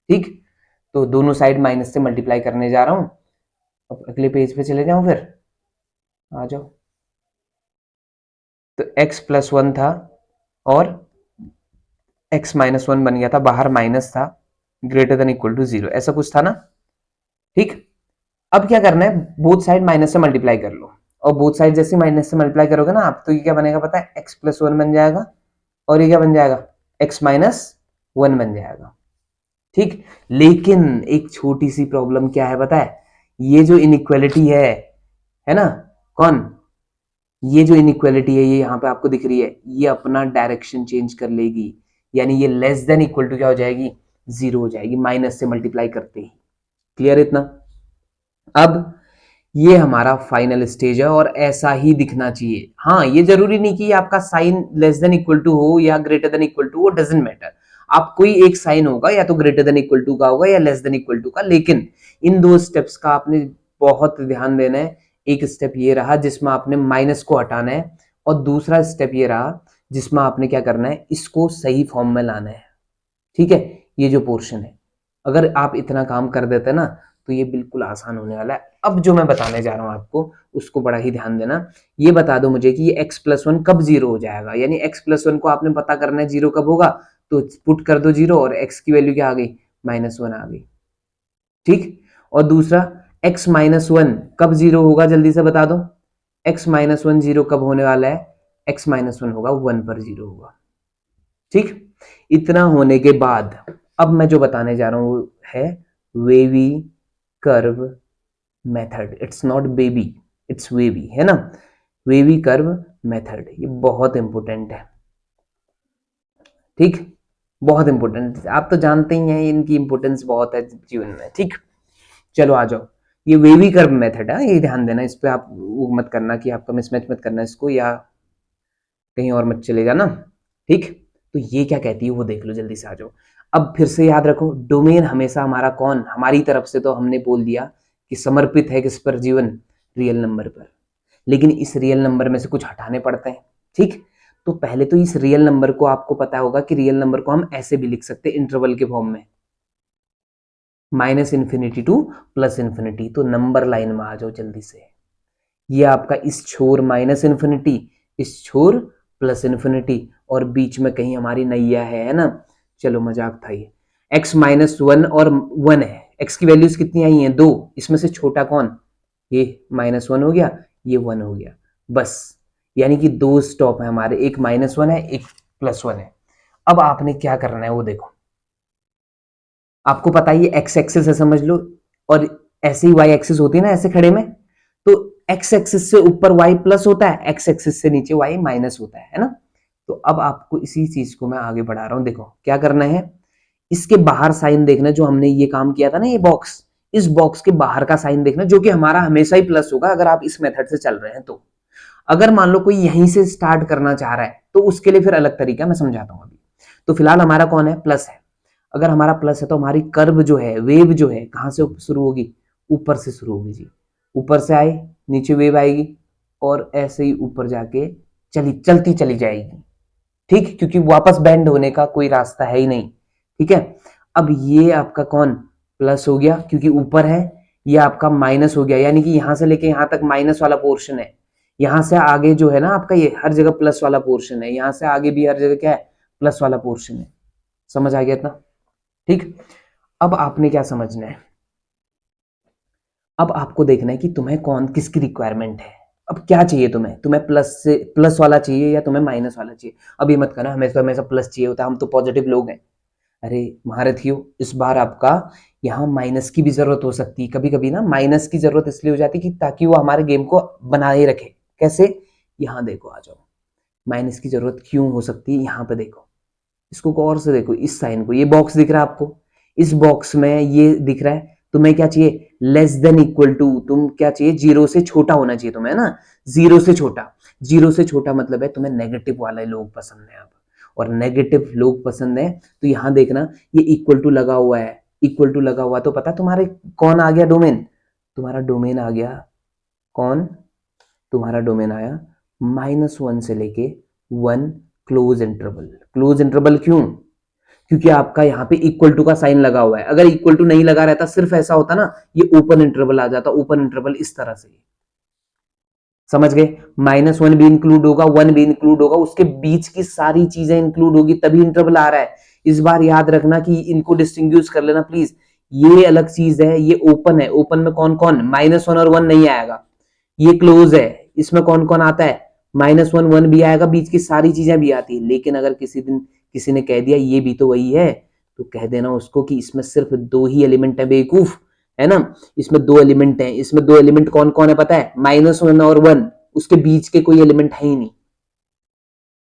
ठीक, तो दोनों साइड माइनस से मल्टीप्लाई करने जा रहा हूं। अब अगले पेज पे चले जाऊं, फिर आ जाओ। तो x प्लस वन था और x माइनस वन बन गया था, बाहर माइनस था, greater than equal to zero, ऐसा कुछ था ना। ठीक, अब क्या करना है? बोथ साइड माइनस से मल्टीप्लाई कर लो, और बोथ साइड जैसे माइनस से मल्टीप्लाई करोगे ना आप, तो ये क्या बनेगा पता है? x प्लस वन बन जाएगा, और ये क्या बन जाएगा? x माइनस वन बन जाएगा। ठीक, लेकिन एक छोटी सी प्रॉब्लम क्या है पता है? ये जो इनइक्वालिटी है ना, कौन? ये जो इनइक्वालिटी है ये यहाँ पे आपको दिख रही है, ये अपना डायरेक्शन चेंज कर लेगी, यानी ये लेस देन इक्वल टू क्या हो जाएगी? जीरो हो जाएगी, माइनस से मल्टीप्लाई करते ही। क्लियर इतना? अब ये हमारा फाइनल स्टेज है और ऐसा ही दिखना चाहिए। हाँ, ये जरूरी नहीं कि आपका sign less than equal to हो या ग्रेटर देन इक्वल टू, वो डजंट मैटर। आप कोई एक साइन होगा, या तो ग्रेटर देन इक्वल टू का होगा या लेस देन इक्वल टू का, लेकिन इन दो स्टेप्स का आपने बहुत ध्यान देना है। एक स्टेप ये रहा जिसमें आपने माइनस को हटाना है, और दूसरा स्टेप ये रहा जिसमें आपने क्या करना है? इसको सही फॉर्म में लाना है। ठीक है, ये जो पोर्शन है, अगर आप इतना काम कर देते ना तो ये बिल्कुल आसान होने वाला है। अब जो मैं बताने जा रहा हूं आपको, उसको बड़ा ही ध्यान देना। ये बता दो मुझे कि ये x प्लस वन कब जीरो हो जाएगा, यानी x प्लस वन को आपने पता करना है जीरो कब होगा, तो पुट कर दो जीरो, और x की वैल्यू क्या आ गई? माइनस वन आ गई। ठीक, और दूसरा x माइनस वन कब जीरो होगा, जल्दी से बता दो। x माइनस वन जीरो कब होने वाला है? x माइनस वन होगा वन पर जीरो होगा। ठीक, इतना होने के बाद अब मैं जो बताने जा रहा हूं वो है wavy curve method. It's not baby, it's wavy, है ना। वेवी कर्व मेथड, ये बहुत इंपॉर्टेंट है। ठीक, बहुत इंपॉर्टेंट, आप तो जानते ही हैं इनकी इंपॉर्टेंस बहुत है जीवन में। ठीक, चलो आ जाओ। ये वेवी कर्व मेथड है, ये ध्यान देना, इस पे आप वो मत करना कि आपका मिसमैच मत करना इसको, या कहीं और मत चले जाना। ठीक, तो ये क्या कहती है वो देख लो, जल्दी से आ जाओ। अब फिर से याद रखो, डोमेन हमेशा हमारा कौन? हमारी तरफ से तो हमने बोल दिया कि समर्पित है किस पर? जीवन, रियल नंबर पर। लेकिन इस रियल नंबर में से कुछ हटाने पड़ते हैं। ठीक, तो पहले तो इस रियल नंबर को आपको पता होगा कि रियल नंबर को हम ऐसे भी लिख सकते हैं इंटरवल के फॉर्म में, minus infinity two plus infinity. तो नंबर लाइन में आ जाओ जल्दी से। ये आपका इस छोर माइनस इन्फिनिटी, इस छोर प्लस इन्फिनिटी, और बीच में कहीं हमारी नैया है ना। चलो मजाक था ये। x माइनस वन और वन है, x की वैल्यूज कितनी आई हैं? दो, इसमें से छोटा कौन? ये माइनस वन हो गया, ये वन हो गया, बस। यानी कि दो स्टॉप है हमारे, एक माइनस वन है, एक प्लस वन है। अब आपने क्या करना है वो देखो। आपको पता है ये एक्स एक्सिस है, समझ लो, और ऐसे ही वाई एक्सिस होती है ना ऐसे खड़े में, तो एक्स एक्सिस से ऊपर वाई प्लस होता है, एक्स एक्सिस से नीचे वाई माइनस होता है ना। तो अब आपको इसी चीज को मैं आगे बढ़ा रहा हूं। देखो क्या करना है, इसके बाहर साइन देखना, जो हमने ये काम किया था ना, ये बॉक्स, इस बॉक्स के बाहर का साइन देखना, जो कि हमारा हमेशा ही प्लस होगा अगर आप इस मेथड से चल रहे हैं तो। अगर मान लो कोई यहीं से स्टार्ट करना चाह रहा है तो उसके लिए फिर अलग तरीका मैं समझाता हूं अभी। तो फिलहाल हमारा कौन है? प्लस है। अगर हमारा प्लस है तो हमारी कर्व जो है, वेव जो है, कहां से शुरू होगी? ऊपर से शुरू होगी जी। ऊपर से आए, नीचे वेव आएगी, और ऐसे ही ऊपर जाके चलती चली जाएगी। ठीक, क्योंकि वापस बेंड होने का कोई रास्ता है ही नहीं। ठीक है, अब ये आपका कौन? प्लस हो गया क्योंकि ऊपर है। ये आपका माइनस हो गया, यानी कि यहां से लेके यहां तक माइनस वाला पोर्शन है। यहां से आगे जो है ना आपका, ये हर जगह प्लस वाला पोर्शन है। यहां से आगे भी हर जगह क्या है? प्लस वाला पोर्शन है। समझ आ गया इतना? ठीक, अब आपने क्या समझना है? अब आपको देखना है कि तुम्हें कौन किसकी रिक्वायरमेंट है। अब क्या चाहिए तुम्हें? तुम्हें प्लस से प्लस वाला चाहिए या तुम्हें माइनस वाला चाहिए? अब ये मत कहना हमें तो हमेशा प्लस चाहिए होता है, हम तो पॉजिटिव लोग हैं। अरे महारथियों, इस बार आपका यहाँ माइनस की भी जरूरत हो सकती है। कभी कभी ना माइनस की जरूरत इसलिए हो जाती है कि ताकि वो हमारे गेम को बनाए रखे। कैसे? यहाँ देखो, आ जाओ। माइनस की जरूरत क्यों हो सकती है? यहाँ पे देखो, इसको गौर से देखो, इस साइन को। ये बॉक्स दिख रहा है आपको? इस बॉक्स में ये दिख रहा है। तुम्हें क्या चाहिए? Less than equal to. तुम क्या चाहिए? जीरो से छोटा होना चाहिए तुम्हें, है ना। जीरो से छोटा, जीरो से छोटा मतलब है तुम्हें नेगेटिव वाले लोग पसंद है अब, और नेगेटिव लोग पसंद है। तो यहां देखना, ये इक्वल टू लगा हुआ है, इक्वल टू लगा हुआ, तो पता तुम्हारे कौन आ गया डोमेन, तुम्हारा डोमेन आ गया कौन, तुम्हारा डोमेन आया -1 से लेके 1 क्लोज इंटरवल। क्लोज इंटरवल क्यों, क्योंकि आपका यहाँ पे इक्वल टू का साइन लगा हुआ है। अगर इक्वल टू नहीं लगा रहता, सिर्फ ऐसा होता ना, ये ओपन इंटरवल आ जाता, ओपन इंटरवल इस तरह से, समझ गए। -1 भी इंक्लूड होगा, 1 भी इंक्लूड होगा, उसके बीच की सारी चीजें इंक्लूड होगी, तभी इंटरवल आ रहा है। इस बार याद रखना कि इनको डिस्टिंग्विश कर लेना प्लीज, ये अलग चीज है, ये ओपन है, ओपन में कौन कौन, -1 और 1 नहीं आएगा। ये क्लोज है, इसमें कौन कौन आता है, -1 1 भी आएगा, बीच की सारी चीजें भी आती है। लेकिन अगर किसी दिन किसी ने कह दिया ये भी तो वही है, तो कह देना उसको कि इसमें सिर्फ 2 ही एलिमेंट है बेवकूफ, है ना। इसमें 2 एलिमेंट है, इसमें 2 एलिमेंट कौन कौन है पता है, -1 और 1, उसके बीच के कोई एलिमेंट है ही नहीं,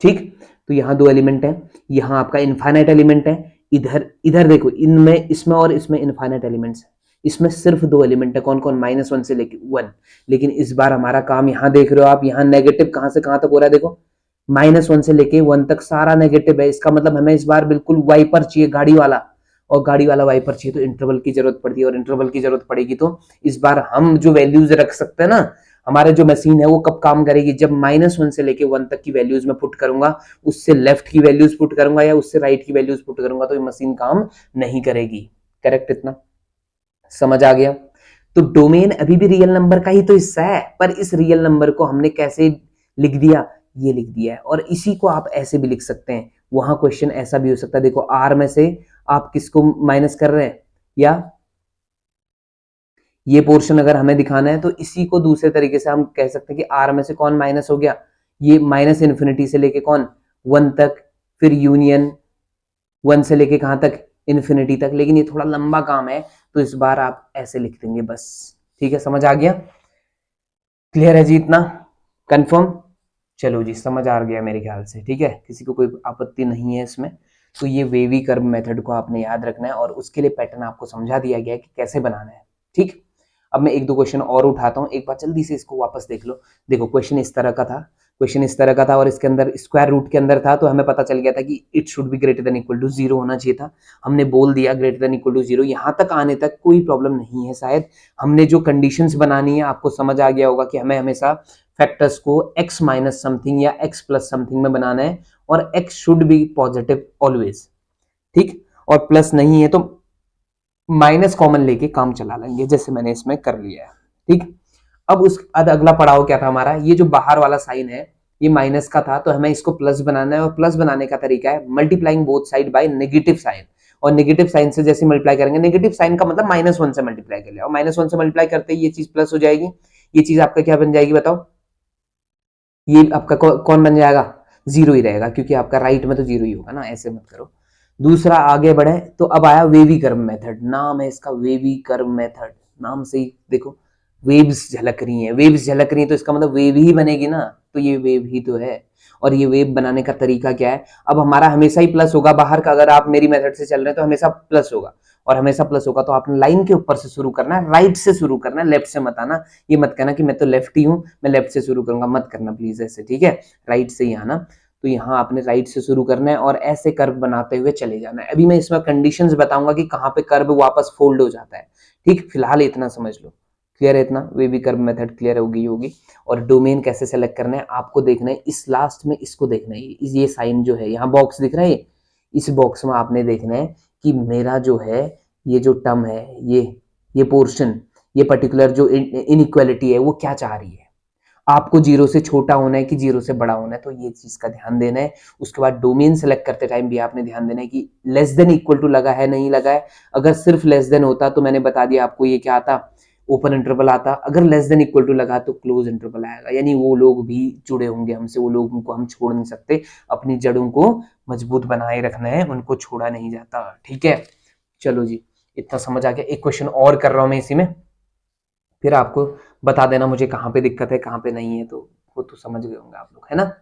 ठीक। तो यहाँ 2 एलिमेंट है, यहाँ आपका इनफाइनाइट एलिमेंट है, इधर इधर देखो, इनमें इसमें और इसमें इनफाइनाइट एलिमेंट्स है, इसमें सिर्फ 2 एलिमेंट है, कौन कौन, -1 से लेके 1। लेकिन इस बार हमारा काम, यहाँ देख रहे हो आप, यहाँ नेगेटिव कहां से कहां तक हो रहा है, देखो -1 से लेके 1 तक सारा नेगेटिव है। इसका मतलब हमें इस बार बिल्कुल वाइपर चाहिए, गाड़ी वाला, और गाड़ी वाला वाइपर चाहिए तो इंटरवल की जरूरत पड़ती है, और इंटरवल की जरूरत पड़ेगी तो इस बार हम जो वैल्यूज रख सकते हैं ना, हमारे जो मशीन है वो कब काम करेगी, जब -1 से लेके 1 तक की वैल्यूज में पुट करूंगा, उससे लेफ्ट की वैल्यूज पुट करूंगा या उससे राइट की वैल्यूज पुट करूंगा, तो ये मशीन काम नहीं करेगी। करेक्ट, इतना समझ आ गया। तो डोमेन अभी भी रियल नंबर का ही तो हिस्सा है, पर इस रियल नंबर को हमने कैसे लिख दिया, ये लिख दिया है। और इसी को आप ऐसे भी लिख सकते हैं, वहां क्वेश्चन ऐसा भी हो सकता है, देखो आर में से आप किसको माइनस कर रहे हैं, या ये पोर्शन अगर हमें दिखाना है तो इसी को दूसरे तरीके से हम कह सकते हैं कि आर में से कौन माइनस हो गया, ये -इन्फिनिटी से लेके कौन 1 तक, फिर यूनियन 1 से लेके कहां तक, इन्फिनिटी तक। लेकिन ये थोड़ा लंबा काम है, तो इस बार आप ऐसे लिख देंगे बस, ठीक है, समझ आ गया, क्लियर है जी, इतना कंफर्म। चलो जी, समझ आ गया मेरे ख्याल से, ठीक है, किसी को कोई आपत्ति नहीं है इसमें। तो ये वेवी कर्व मेथड को आपने याद रखना है, और उसके लिए पैटर्न आपको समझा दिया गया है कि कैसे बनाना है, ठीक। अब मैं 1 2 क्वेश्चन और उठाता हूँ, एक बार जल्दी से इसको वापस देख लो। देखो क्वेश्चन इस तरह का था, क्वेश्चन इस तरह का था, और इसके अंदर स्क्वायर रूट के अंदर था, तो हमें पता चल गया था कि it should be greater than equal to 0 होना चाहिए था। हमने बोल दिया ग्रेटर देन इक्वल टू 0, यहाँ तक आने तक कोई प्रॉब्लम नहीं है शायद। हमने जो कंडीशंस बनानी है, आपको समझ आ गया होगा कि हमें हमेशा फैक्टर्स को x माइनस समथिंग या x प्लस समथिंग में बनाना है, और x should be positive always, ठीक। और प्लस नहीं है तो माइनस कॉमन लेके काम चला लेंगे, जैसे मैंने इसमें कर लिया है, ठीक। अब उस अगला पड़ाव क्या था हमारा, ये जो बाहर वाला साइन है ये माइनस का था, तो हमें इसको प्लस बनाना है, और प्लस बनाने का तरीका है multiplying both side by negative sign. और नेगेटिव साइन से जैसे मल्टीप्लाई करेंगे, नेगेटिव साइन का मतलब -1 से मल्टीप्लाई कर लिया, और -1 से मल्टीप्लाई करते ही ये चीज प्लस हो जाएगी, ये चीज आपका क्या बन जाएगी बताओ, ये आपका कौन बन जाएगा, 0 ही रहेगा, क्योंकि आपका राइट में तो 0 ही होगा ना, ऐसे मत करो। दूसरा आगे बढ़े तो अब आया वेवी कर्व मेथड, नाम है इसका वेवी कर्व मेथड, नाम से ही देखो वेव्स झलक रही हैं, वेव्स झलक रही हैं, तो इसका मतलब वेव ही बनेगी ना, तो ये वेव ही तो है। और ये वेव बनाने का तरीका क्या है, अब हमारा हमेशा ही प्लस होगा बाहर का, अगर आप मेरी मेथड से चल रहे हैं तो हमेशा प्लस होगा, और हमेशा प्लस होगा तो आपने लाइन के ऊपर से शुरू करना है, राइट से शुरू करना है, लेफ्ट से मत आना। ये मत कहना कि मैं तो लेफ्ट ही हूं, मैं लेफ्ट से शुरू करूंगा, मत करना प्लीज ऐसे, ठीक है, राइट से ही आना। तो यहाँ आपने राइट से शुरू करना है, और ऐसे कर्व बनाते हुए चले जाना है। अभी मैं इसमें कंडीशंस बताऊंगा कि कहाँ पे कर्व वापस फोल्ड हो जाता है, ठीक। फिलहाल इतना समझ लो, क्लियर है इतना, वेवी कर्व मेथड क्लियर होगी। और डोमेन कैसे सेलेक्ट करना है आपको देखना है, इस लास्ट में इसको देखना है, ये साइन जो है यहाँ बॉक्स दिख रहा है, इस बॉक्स में आपने देखना है कि मेरा जो है ये जो टर्म है, ये पोर्शन, ये पर्टिकुलर जो इनइक्वालिटी है वो क्या चाह रही है, आपको 0 से छोटा होना है कि 0 से बड़ा होना है, तो ये चीज का ध्यान देना है। उसके बाद डोमेन सेलेक्ट करते टाइम भी आपने ध्यान देना है कि लेस देन इक्वल टू लगा है नहीं लगा है। अगर सिर्फ लेस देन होता तो मैंने बता दिया आपको ये क्या आता, ओपन इंटरवल आता। अगर लेस देन इक्वल टू लगा तो क्लोज इंटरवल आएगा, यानी वो लोग भी जुड़े होंगे हमसे, वो लोगों को हम छोड़ नहीं सकते, अपनी जड़ों को मजबूत बनाए रखना है, उनको छोड़ा नहीं जाता, ठीक है। चलो जी, इतना समझ आ गया। एक क्वेश्चन और कर रहा हूं मैं इसी में, फिर आपको बता देना मुझे कहाँ पे दिक्कत है कहाँ पे नहीं है, तो वो तो समझ गए होंगे आप लोग, है ना।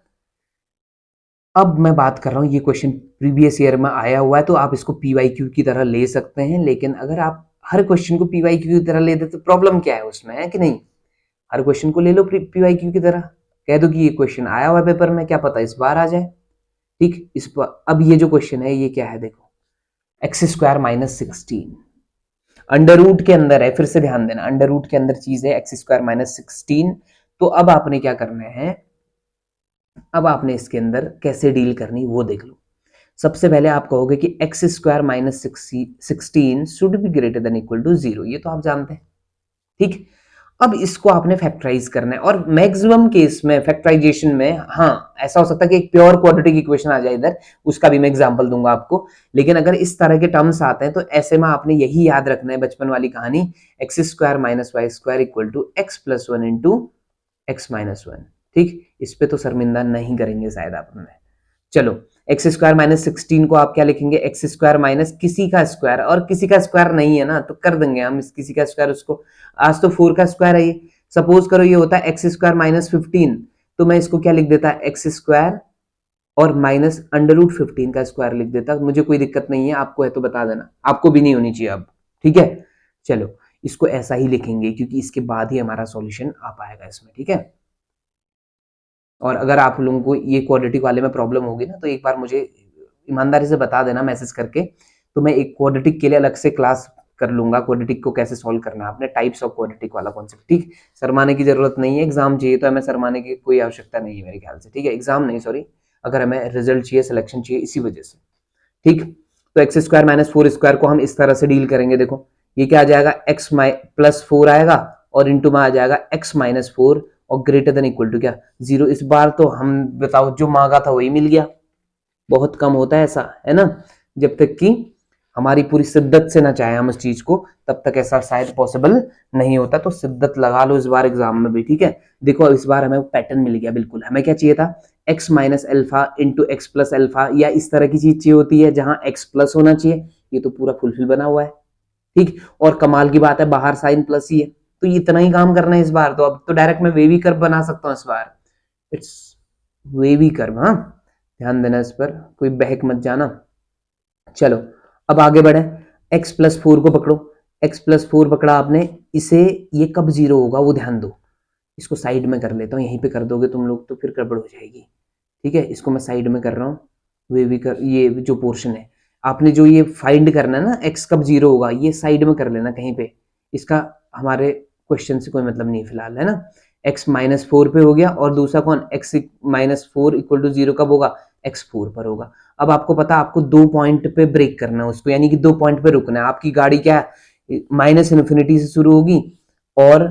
अब मैं बात कर रहा हूँ, ये क्वेश्चन प्रीवियस ईयर में आया हुआ है, तो आप इसको पीवाईक्यू की तरह ले सकते हैं, लेकिन अगर आप हर क्वेश्चन को पीवाईक्यू की तरह ले दे तो प्रॉब्लम क्या है उसमें, है कि नहीं। हर क्वेश्चन को ले लो पीवाईक्यू की तरह, कह दो कि ये क्वेश्चन आया हुआ है पेपर में, क्या पता इस बार आ जाए, ठीक। इस पर अब ये जो क्वेश्चन है ये क्या है, देखो x² - 16, अंडर रूट के अंदर है, फिर से ध्यान देना, अंडर रूट के अंदर चीज है एक्स स्क्वायर माइनस 16। तो अब आपने क्या करना है, अब आपने इसके अंदर कैसे डील करनी वो देख लो। सबसे पहले आप कहोगे कि x square minus 16 should be greater than equal to 0, ये तो आप जानते हैं, ठीक। अब इसको आपने फैक्टराइज करना है, और मैक्सिमम केस में फैक्टराइजेशन में हाँ ऐसा हो सकता है कि एक प्योर क्वाड्रेटिक इक्वेशन आ जाए इधर, उसका भी मैं एग्जांपल दूंगा आपको। लेकिन अगर इस तरह के टर्म्स आते हैं तो ऐसे में आपने यही याद रखना है, बचपन वाली कहानी, x square minus y square equal to x plus one into x minus one, ठीक। इस पे तो शर्मिंदा नहीं करेंगे शायद आपने। चलो, एक्स स्क्वायर माइनस 16 को आप क्या लिखेंगे, एक्स स्क्वायर माइनस किसी का स्क्वायर, और किसी का स्क्वायर नहीं है ना तो कर देंगे हम इस किसी का स्क्वायर उसको, आज तो 4 का स्क्वायर है ये। सपोज करो ये होता है एक्स स्क्वायर माइनस 15, तो मैं इसको क्या लिख देता, एक्स स्क्वायर और माइनस अंडर रूट 15 का स्क्वायर लिख देता, मुझे कोई दिक्कत नहीं है, आपको है तो बता देना, आपको भी नहीं होनी चाहिए अब, ठीक है। चलो, इसको ऐसा ही लिखेंगे क्योंकि इसके बाद ही हमारा सॉल्यूशन आ पाएगा इसमें, ठीक है। और अगर आप लोगों को ये क्वाड्रेटिक वाले में प्रॉब्लम होगी ना तो एक बार मुझे ईमानदारी से बता देना मैसेज करके, तो मैं एक क्वाड्रेटिक के लिए अलग से क्लास कर लूंगा, क्वाड्रेटिक को कैसे सॉल्व करना है आपने, टाइप्स ऑफ क्वाड्रेटिक वाला कॉन्सेप्ट, ठीक। शर्माने की जरूरत नहीं है, एग्जाम चाहिए तो हमें शर्माने की कोई आवश्यकता नहीं है मेरे ख्याल से, ठीक है। एग्जाम नहीं, सॉरी, अगर हमें रिजल्ट चाहिए, सिलेक्शन चाहिए इसी वजह से, ठीक। तो एक्स स्क्वायर माइनस 4 स्क्वायर को हम इस तरह से डील करेंगे, देखो ये क्या आ जाएगा, एक्स प्लस 4 आएगा और इंटू में आ जाएगा एक्स माइनस 4 और ग्रेटर देन इक्वल टू क्या, 0। इस बार तो हम बताओ जो मांगा था वही मिल गया, बहुत कम होता है ऐसा, है ना। जब तक कि हमारी पूरी शिद्दत से ना चाहे हम उस चीज को, तब तक ऐसा शायद पॉसिबल नहीं होता। तो शिद्दत लगा लो इस बार एग्जाम में भी, ठीक है। देखो इस बार हमें पैटर्न मिल गया बिल्कुल, हमें क्या चाहिए था, x minus alpha into x plus alpha, या इस तरह की चीज चाहिए होती है जहां एक्स प्लस होना चाहिए, ये तो पूरा फुलफिल बना हुआ है, ठीक। और कमाल की बात है बाहर साइन प्लस ही है, तो इतना ही काम करना है इस बार। तो अब तो डायरेक्ट मैं वेवी कर्व बना सकता हूँ इस बार, इट्स वेवी कर्व, हाँ ध्यान देना इस पर, कोई बहक मत जाना। चलो अब आगे बढ़े, x प्लस 4 को पकड़ो, x प्लस 4 पकड़ा आपने, इसे ये कब जीरो होगा वो ध्यान दो। इसको साइड में कर लेता हूँ, यहीं पे कर दोगे तुम लोग तो फिर गड़बड़ हो जाएगी, ठीक है। इसको मैं साइड में कर रहा हूँ, वे भी कर, ये जो पोर्शन है आपने जो ये फाइंड करना है ना x कब जीरो होगा, ये साइड में कर लेना कहीं पे, इसका हमारे क्वेश्चन से कोई मतलब नहीं फिलहाल, है ना। x माइनस 4 पे हो गया, और दूसरा कौन, x माइनस 4 इक्वल टू 0 कब होगा, x 4 पर होगा। अब आपको पता आपको 2 पॉइंट पे ब्रेक करना है उसको, यानी कि 2 पॉइंट पे रुकना है। आपकी गाड़ी क्या माइनस इन्फिनिटी से शुरू होगी और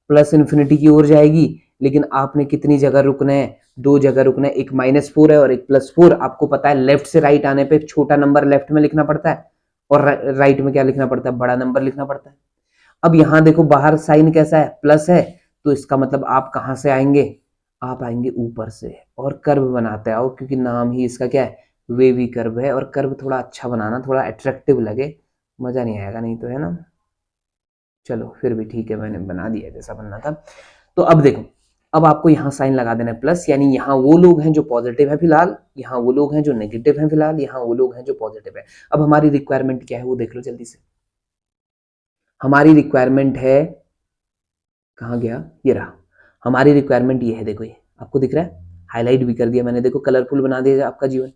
प्लस इन्फिनिटी की ओर जाएगी, लेकिन आपने कितनी जगह रुकना है, 2 जगह रुकना है, एक माइनस 4 है और एक प्लस 4। आपको पता है लेफ्ट से राइट आने पे छोटा नंबर लेफ्ट में लिखना पड़ता है, और राइट में क्या लिखना पड़ता है, बड़ा नंबर लिखना पड़ता है। अब यहां देखो बाहर साइन कैसा है, प्लस है, तो इसका मतलब आप कहां से आएंगे, आप आएंगे ऊपर से, और कर्व बनाते आओ, क्योंकि नाम ही इसका क्या है, वेवी कर्व है। और कर्व थोड़ा अच्छा बनाना, थोड़ा अट्रैक्टिव लगे, मजा नहीं आएगा नहीं तो, है ना। चलो फिर भी ठीक है, मैंने बना दिया जैसा बनना था। तो अब देखो, अब आपको यहाँ साइन लगा देना है प्लस, यानी यहाँ वो लोग हैं जो पॉजिटिव है फिलहाल, यहाँ वो लोग हैं जो नेगेटिव हैं फिलहाल, यहाँ वो लोग हैं जो पॉजिटिव है। अब हमारी रिक्वायरमेंट क्या है वो देख लो जल्दी से। हमारी रिक्वायरमेंट है, कहाँ गया, ये रहा। हमारी रिक्वायरमेंट ये है, देखो ये आपको दिख रहा है, हाईलाइट भी कर दिया मैंने, देखो कलरफुल बना दिया आपका जीवन।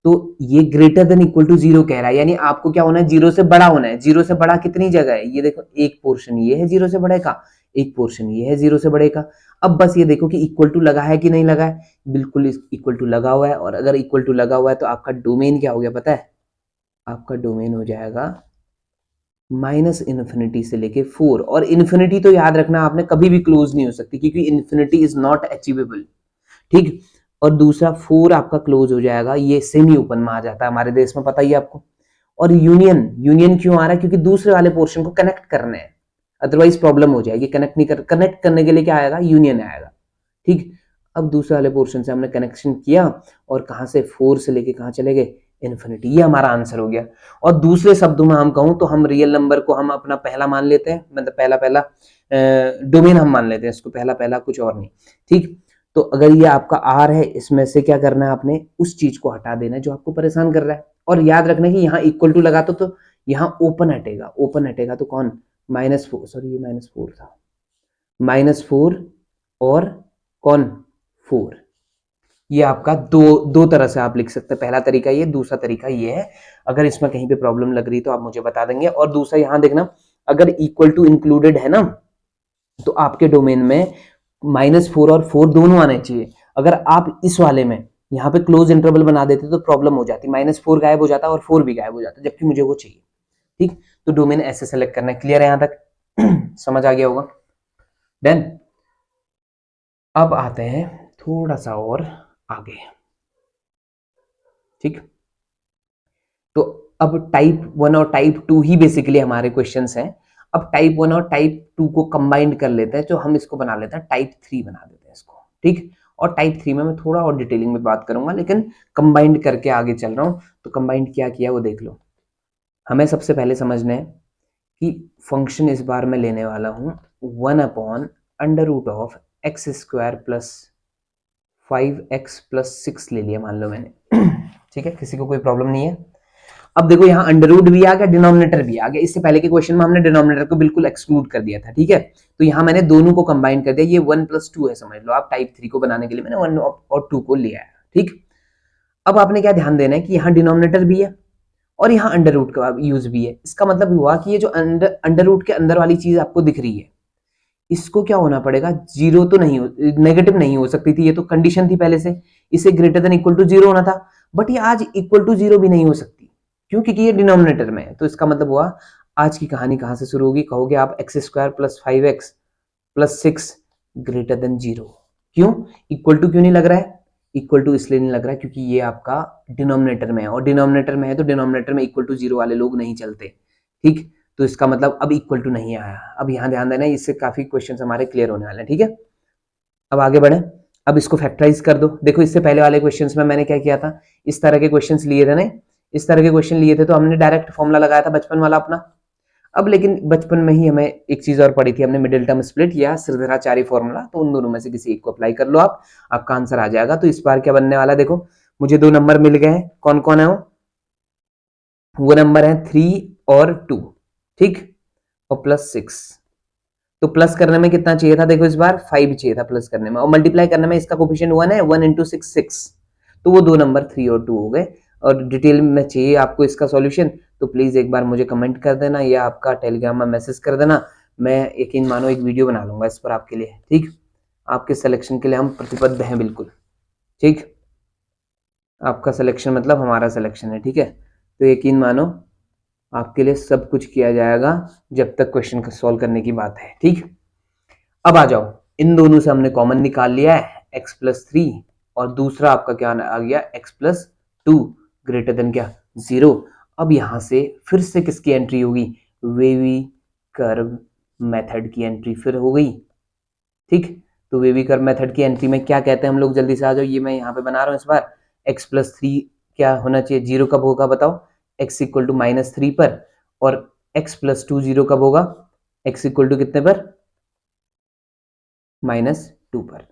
तो ये ग्रेटर देन इक्वल टू 0 कह रहा है, यानी आपको क्या होना है, 0 से बड़ा होना है। 0 से बड़ा कितनी जगह है, ये देखो एक पोर्शन ये है 0 से बड़े का, एक पोर्शन ये है 0 से बड़े का। अब बस ये देखो कि इक्वल टू लगा है कि नहीं लगा है, बिल्कुल इक्वल टू लगा हुआ है। और अगर इक्वल टू लगा हुआ है तो आपका डोमेन क्या हो गया पता है, आपका डोमेन हो जाएगा माइनस इन्फिनिटी से लेके 4। और इन्फिनिटी तो याद रखना आपने कभी भी क्लोज नहीं हो सकती, क्योंकि इन्फिनिटी इज नॉट अचीवेबल, ठीक। और दूसरा 4 आपका क्लोज हो जाएगा, ये सेमी ओपन में आ जाता है हमारे देश में, पता ही है आपको। और यूनियन, यूनियन क्यों आ रहा है, क्योंकि दूसरे वाले पोर्शन को कनेक्ट करना है, अदरवाइज प्रॉब्लम हो जाएगी। कनेक्ट नहीं कर, कनेक्ट करने के लिए क्या आएगा, यूनियन आएगा, ठीक। अब दूसरे वाले पोर्शन से हमने कनेक्शन किया, और कहां से 4 से लेके कहां चले गए, इन्फिनिटी। ये हमारा आंसर हो गया। और दूसरे शब्दों में हम कहूं तो हम रियल नंबर को हम अपना पहला मान लेते हैं, मतलब पहला पहला डोमेन हम मान लेते हैं इसको, पहला पहला कुछ और नहीं, ठीक। तो अगर ये आपका आर है, इसमें से क्या करना है आपने, उस चीज को हटा देना है जो आपको परेशान कर रहा है। और याद रखना कि यहाँ इक्वल टू लगा तो यहाँ ओपन हटेगा, ओपन हटेगा तो कौन, -4, सॉरी ये -4 था, -4 और कौन 4, ये आपका दो तरह से आप लिख सकते हैं। पहला तरीका ये, दूसरा तरीका ये है। अगर इसमें कहीं पे प्रॉब्लम लग रही तो आप मुझे बता देंगे। और दूसरा यहाँ देखना, अगर इक्वल टू इंक्लूडेड है ना, तो आपके डोमेन में -4 और 4 दोनों आने चाहिए। अगर आप इस वाले में यहाँ पे क्लोज इंटरवल बना देते तो प्रॉब्लम हो जाती, -4 गायब हो जाता और 4 भी गायब हो जाता, जबकि मुझे वो चाहिए। ठीक, तो डोमेन ऐसे सेलेक्ट करना है। क्लियर है यहाँ तक? समझ आ गया होगा। देन अब आते हैं थोड़ा सा और आगे। ठीक, तो अब टाइप 1 और टाइप 2 ही बेसिकली हमारे क्वेश्चंस हैं। अब टाइप 1 और टाइप 2 को कंबाइंड कर लेते हैं, तो हम इसको बना लेते हैं टाइप 3 बना देते हैं इसको। ठीक, और टाइप 3 में मैं थोड़ा और डिटेलिंग में बात करूंगा, लेकिन कंबाइंड करके आगे चल रहा हूँ। तो कंबाइंड क्या किया वो देख लो। हमें सबसे पहले समझना है कि फंक्शन इस बार मैं लेने वाला हूँ 1/√x² प्लस 5x+6 ले लिया मान लो मैंने। ठीक है, किसी को कोई प्रॉब्लम नहीं है। अब देखो यहाँ अंडर भी आ गया, डिनोमिनेटर भी आ गया। इससे पहले के क्वेश्चन में हमने डिनोमिनेटर को बिल्कुल एक्सक्लूड कर दिया था। ठीक है, तो यहाँ मैंने दोनों को कंबाइन कर दिया। ये 1+2 है समझ लो आप। टाइप 3 को बनाने के लिए मैंने 1 और 2 को लिया है। ठीक, अब आपने क्या ध्यान देना है कि यहाँ डिनोमिनेटर भी है और यहाँ अंडर रूट का यूज भी है। इसका मतलब हुआ कि ये जो अंडर रूट के अंदर वाली चीज आपको दिख रही है, इसको क्या होना पड़ेगा, जीरो तो नहीं हो, नेगेटिव नहीं हो सकती थी, ये तो कंडीशन थी पहले से। इसे greater than equal to zero होना था, बट ये आज इक्वल टू जीरो भी नहीं हो सकती। क्यों? क्योंकि ये डिनोमिनेटर में है। तो इसका मतलब हुआ आज की कहानी कहां से शुरू होगी, कहोगे आप x² plus 5x+6 greater than zero. क्यों इक्वल टू क्यों नहीं लग रहा है? इक्वल टू इसलिए नहीं लग रहा है क्योंकि ये आपका डिनोमिनेटर में है, और डिनोमिनेटर में है तो डिनोमिनेटर में इक्वल टू जीरो वाले लोग नहीं चलते। ठीक, तो इसका मतलब अब इक्वल टू नहीं आया। अब यहाँ ध्यान देना, इससे काफी क्वेश्चन हमारे क्लियर होने वाले हैं। ठीक है, अब आगे बढ़े। अब इसको फैक्टराइज कर दो। देखो इससे पहले वाले क्वेश्चंस में मैंने क्या किया था, इस तरह के क्वेश्चंस लिए थे ना, इस तरह के क्वेश्चन लिए थे तो हमने डायरेक्ट फॉर्मूला लगाया था बचपन वाला अपना। अब लेकिन बचपन में ही हमें एक चीज और पढ़ी थी, हमने मिडिल टर्म स्प्लिट या श्रीधराचार्य फॉर्मूला। तो उन दोनों में से किसी एक को अप्लाई कर लो आप, आपका आंसर आ जाएगा। तो इस बार क्या बनने वाला, देखो मुझे 2 नंबर मिल गए हैं। कौन कौन है वो नंबर है 3 और 2। ठीक, और +6। तो प्लस करने में कितना चाहिए था, देखो इस बार 5 चाहिए था प्लस करने में, और मल्टीप्लाई करने में इसका कोफिशिएंट 1 है, 1 × 6 6। तो वो 2 नंबर 3 और 2 हो गए। और डिटेल में चाहिए आपको इसका सॉल्यूशन, तो प्लीज एक बार मुझे कमेंट कर देना या आपका टेलीग्राम में मैसेज कर देना। मैं यकीन मानो एक वीडियो बना लूंगा इस पर आपके लिए। ठीक, आपके सिलेक्शन के लिए हम प्रतिबद्ध हैं बिल्कुल। ठीक, आपका सिलेक्शन मतलब हमारा सिलेक्शन है। ठीक है, तो यकीन मानो आपके लिए सब कुछ किया जाएगा जब तक क्वेश्चन को सॉल्व करने की बात है। ठीक, अब आ जाओ, इन दोनों से हमने कॉमन निकाल लिया है x+3, और दूसरा आपका क्या आ गया x+2 ग्रेटर देन क्या, 0। अब यहां से फिर से किसकी एंट्री होगी, वेवी कर्व मेथड की एंट्री फिर हो गई। ठीक, तो वेवी कर्व मेथड की एंट्री में क्या कहते हैं हम लोग, जल्दी से आ जाओ। ये मैं यहाँ पे बना रहा हूँ इस बार। x+3 क्या होना चाहिए, 0 कब होगा बताओ, x = -3 पर, और x+2 0 कब होगा, x = कितने पर, -2 पर।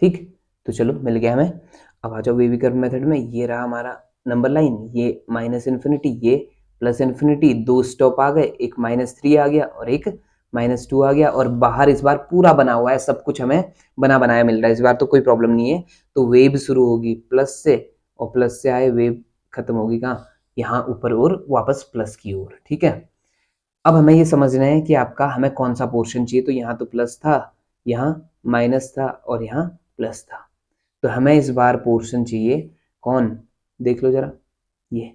ठीक, तो चलो मिल गया हमें। अब आ जाओ वेवी कर्व मेथड में। ये रहा हमारा नंबर लाइन, ये -∞, ये +∞, 2 स्टॉप आ गए, एक -3 आ गया और एक -2 आ गया, और बाहर इस बार पूरा बना हुआ है, सब कुछ हमें बना बनाया मिल रहा है इस बार, तो कोई प्रॉब्लम नहीं है। तो वेव शुरू होगी प्लस से, और प्लस से आए वेव खत्म होगी कहाँ, यहाँ ऊपर और वापस प्लस की ओर। ठीक है, अब हमें ये समझना है कि आपका हमें कौन सा पोर्शन चाहिए। तो यहाँ तो प्लस था, यहाँ माइनस था, और यहाँ प्लस था। तो हमें इस बार पोर्शन चाहिए कौन, देख लो जरा, ये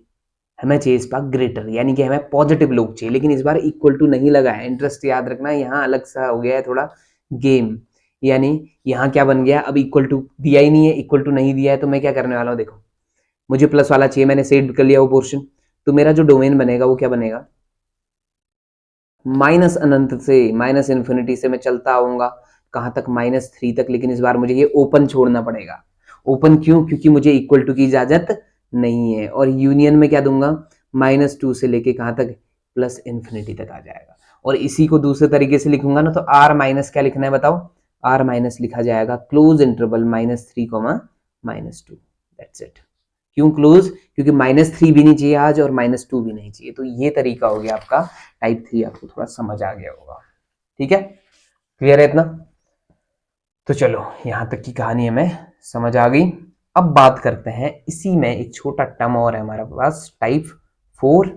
हमें चाहिए इस बार ग्रेटर, यानी कि हमें पॉजिटिव लोग चाहिए। लेकिन इस बार इक्वल टू नहीं लगा है, इंटरेस्ट याद रखना, यहाँ अलग सा हो गया है थोड़ा गेम। यानी यहाँ क्या बन गया, अब इक्वल टू दिया ही नहीं है, इक्वल टू नहीं दिया है, तो मैं क्या करने वाला हूँ, देखो मुझे प्लस वाला चाहिए, मैंने सेट कर लिया वो पोर्शन। तो मेरा जो डोमेन बनेगा वो क्या बनेगा, माइनस अनंत से, -∞ से मैं चलता आऊंगा कहां तक, -3 तक। लेकिन इस बार मुझे ये ओपन छोड़ना पड़ेगा। ओपन क्यों, क्योंकि मुझे इक्वल टू की इजाजत नहीं है। और यूनियन में क्या दूंगा, -2 से लेके कहां तक, +∞ तक आ जाएगा। और इसी को दूसरे तरीके से लिखूंगा ना, तो r माइनस क्या लिखना है बताओ, r माइनस लिखा जाएगा क्लोज इंटरवल -3, -2। That's it. क्यों क्लोज, क्योंकि -3 भी नहीं चाहिए आज और -2 भी नहीं चाहिए। तो ये तरीका हो गया आपका टाइप 3, आपको थोड़ा समझ आ गया होगा। ठीक है, क्लियर है इतना। तो चलो यहाँ तक की कहानी हमें समझ आ गई। अब बात करते हैं इसी में एक छोटा टर्म और है हमारे पास, टाइप 4।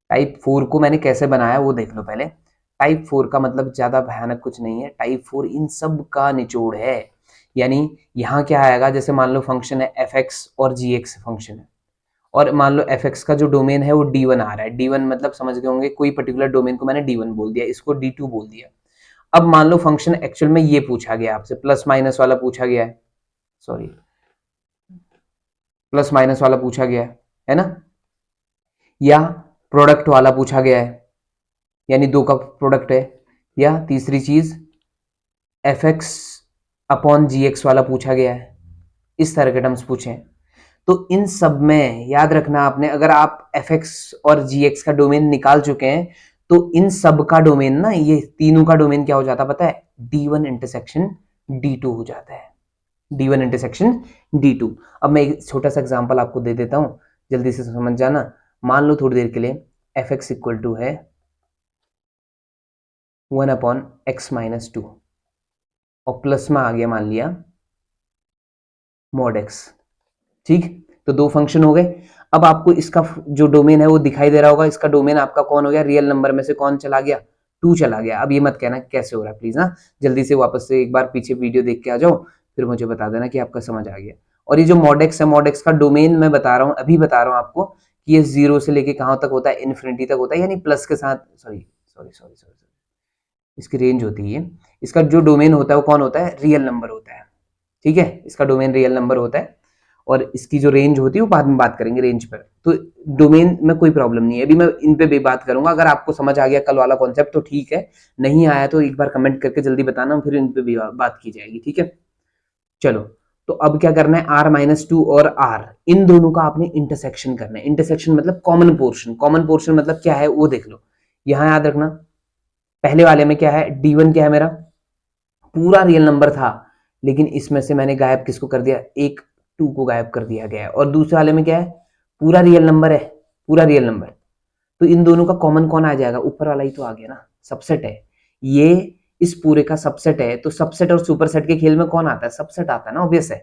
टाइप 4 को मैंने कैसे बनाया वो देख लो पहले। टाइप 4 का मतलब ज़्यादा भयानक कुछ नहीं है, टाइप 4 इन सब का निचोड़ है। यानी यहाँ क्या आएगा, जैसे मान लो फंक्शन है एफ एक्स और जी एक्स फंक्शन है, और मान लो एफ एक्स का जो डोमेन है वो D1 आ रहा है। D1 मतलब समझ गए होंगे, कोई पर्टिकुलर डोमेन को मैंने D1 बोल दिया, इसको D2 बोल दिया। अब मान लो फंक्शन एक्चुअल में ये पूछा गया आपसे, प्लस माइनस वाला पूछा गया है, सॉरी प्लस माइनस वाला पूछा गया है ना, या प्रोडक्ट वाला पूछा गया है, यानी दो का प्रोडक्ट है, या तीसरी चीज एफ एक्स अपॉन जी एक्स वाला पूछा गया है, इस तरह के टर्म्स पूछे। तो इन सब में याद रखना आपने, अगर आप एफ एक्स और जी एक्स का डोमेन निकाल चुके हैं तो इन सब का डोमेन ना, ये तीनों का डोमेन क्या हो जाता है पता है, D1 इंटरसेक्शन D2 हो जाता है, D1 इंटरसेक्शन D2। अब मैं एक छोटा सा एग्जांपल आपको दे देता हूं, जल्दी से समझ जाना। मान लो थोड़ी देर के लिए एफ एक्स इक्वल टू है 1/x-2 और प्लस में आ गया मान लिया mod x, ठीक। तो दो फंक्शन हो गए। अब आपको इसका जो डोमेन है वो दिखाई दे रहा होगा, इसका डोमेन आपका कौन हो गया, रियल नंबर में से कौन चला गया, 2 चला गया। अब ये मत कहना कैसे हो रहा है प्लीज ना, जल्दी से वापस से एक बार पीछे वीडियो देख के आ जाओ, फिर मुझे बता देना कि आपका समझ आ गया। और ये जो mod x है, mod x का डोमेन मैं बता रहा हूँ, अभी बता रहा हूँ आपको कि ये 0 से लेके कहाँ तक होता है, इन्फिनिटी तक होता है, यानी प्लस के साथ, सॉरी सॉरी सॉरी सॉरी, इसकी रेंज होती है। इसका जो डोमेन होता है वो कौन होता है, रियल नंबर होता है, ठीक है, इसका डोमेन रियल नंबर होता है। और इसकी जो रेंज होती है वो बाद में बात करेंगे रेंज पर। तो डोमेन में कोई प्रॉब्लम नहीं है, अभी मैं इन पे भी बात करूंगा। अगर आपको समझ आ गया कल वाला कॉन्सेप्ट तो ठीक है, नहीं आया तो एक बार कमेंट करके जल्दी बताना, फिर इन पे भी बात की जाएगी, ठीक है। चलो, तो अब क्या करना है, r-2 और r इन दोनों का आपने इंटरसेक्शन करना है। इंटरसेक्शन मतलब कॉमन पोर्शन, कॉमन पोर्शन मतलब क्या है वो देख लो। यहां याद रखना, पहले वाले में क्या है, D1 क्या है मेरा, पूरा रियल नंबर था, लेकिन इसमें से मैंने गायब किसको कर दिया, एक 2 को गायब कर दिया गया है। और दूसरे वाले में क्या है, पूरा रियल नंबर है, पूरा रियल नंबर। तो इन दोनों का कॉमन कौन आ जाएगा, ऊपर वाला ही तो आ गया ना, सबसेट है ये, इस पूरे का सबसेट है। तो सबसेट और सुपरसेट के खेल में कौन आता है, सबसेट आता है ना, ऑब्वियस है।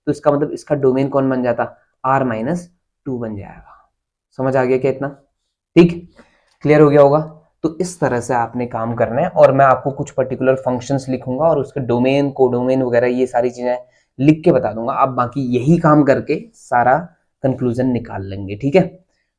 तो इसका मतलब इसका डोमेन कौन बन जाता, r-2 बन जाएगा। समझ आ गया क्या इतना, ठीक, क्लियर हो गया होगा। तो इस तरह से आपने काम करना है, और मैं आपको कुछ पर्टिकुलर फंक्शंस लिखूंगा और उसके डोमेन कोडोमेन वगैरह ये सारी चीजें लिख के बता दूंगा। आप बाकी यही काम करके सारा कंक्लूजन निकाल लेंगे, ठीक है।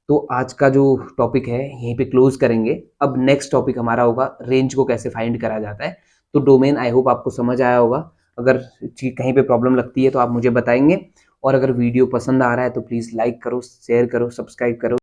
तो आज का जो टॉपिक है यहीं पे क्लोज करेंगे। अब नेक्स्ट टॉपिक हमारा होगा रेंज को कैसे फाइंड करा जाता है। तो डोमेन आई होप आपको समझ आया होगा। अगर कहीं पे प्रॉब्लम लगती है तो आप मुझे बताएंगे, और अगर वीडियो पसंद आ रहा है तो प्लीज़ लाइक करो, शेयर करो, सब्सक्राइब करो।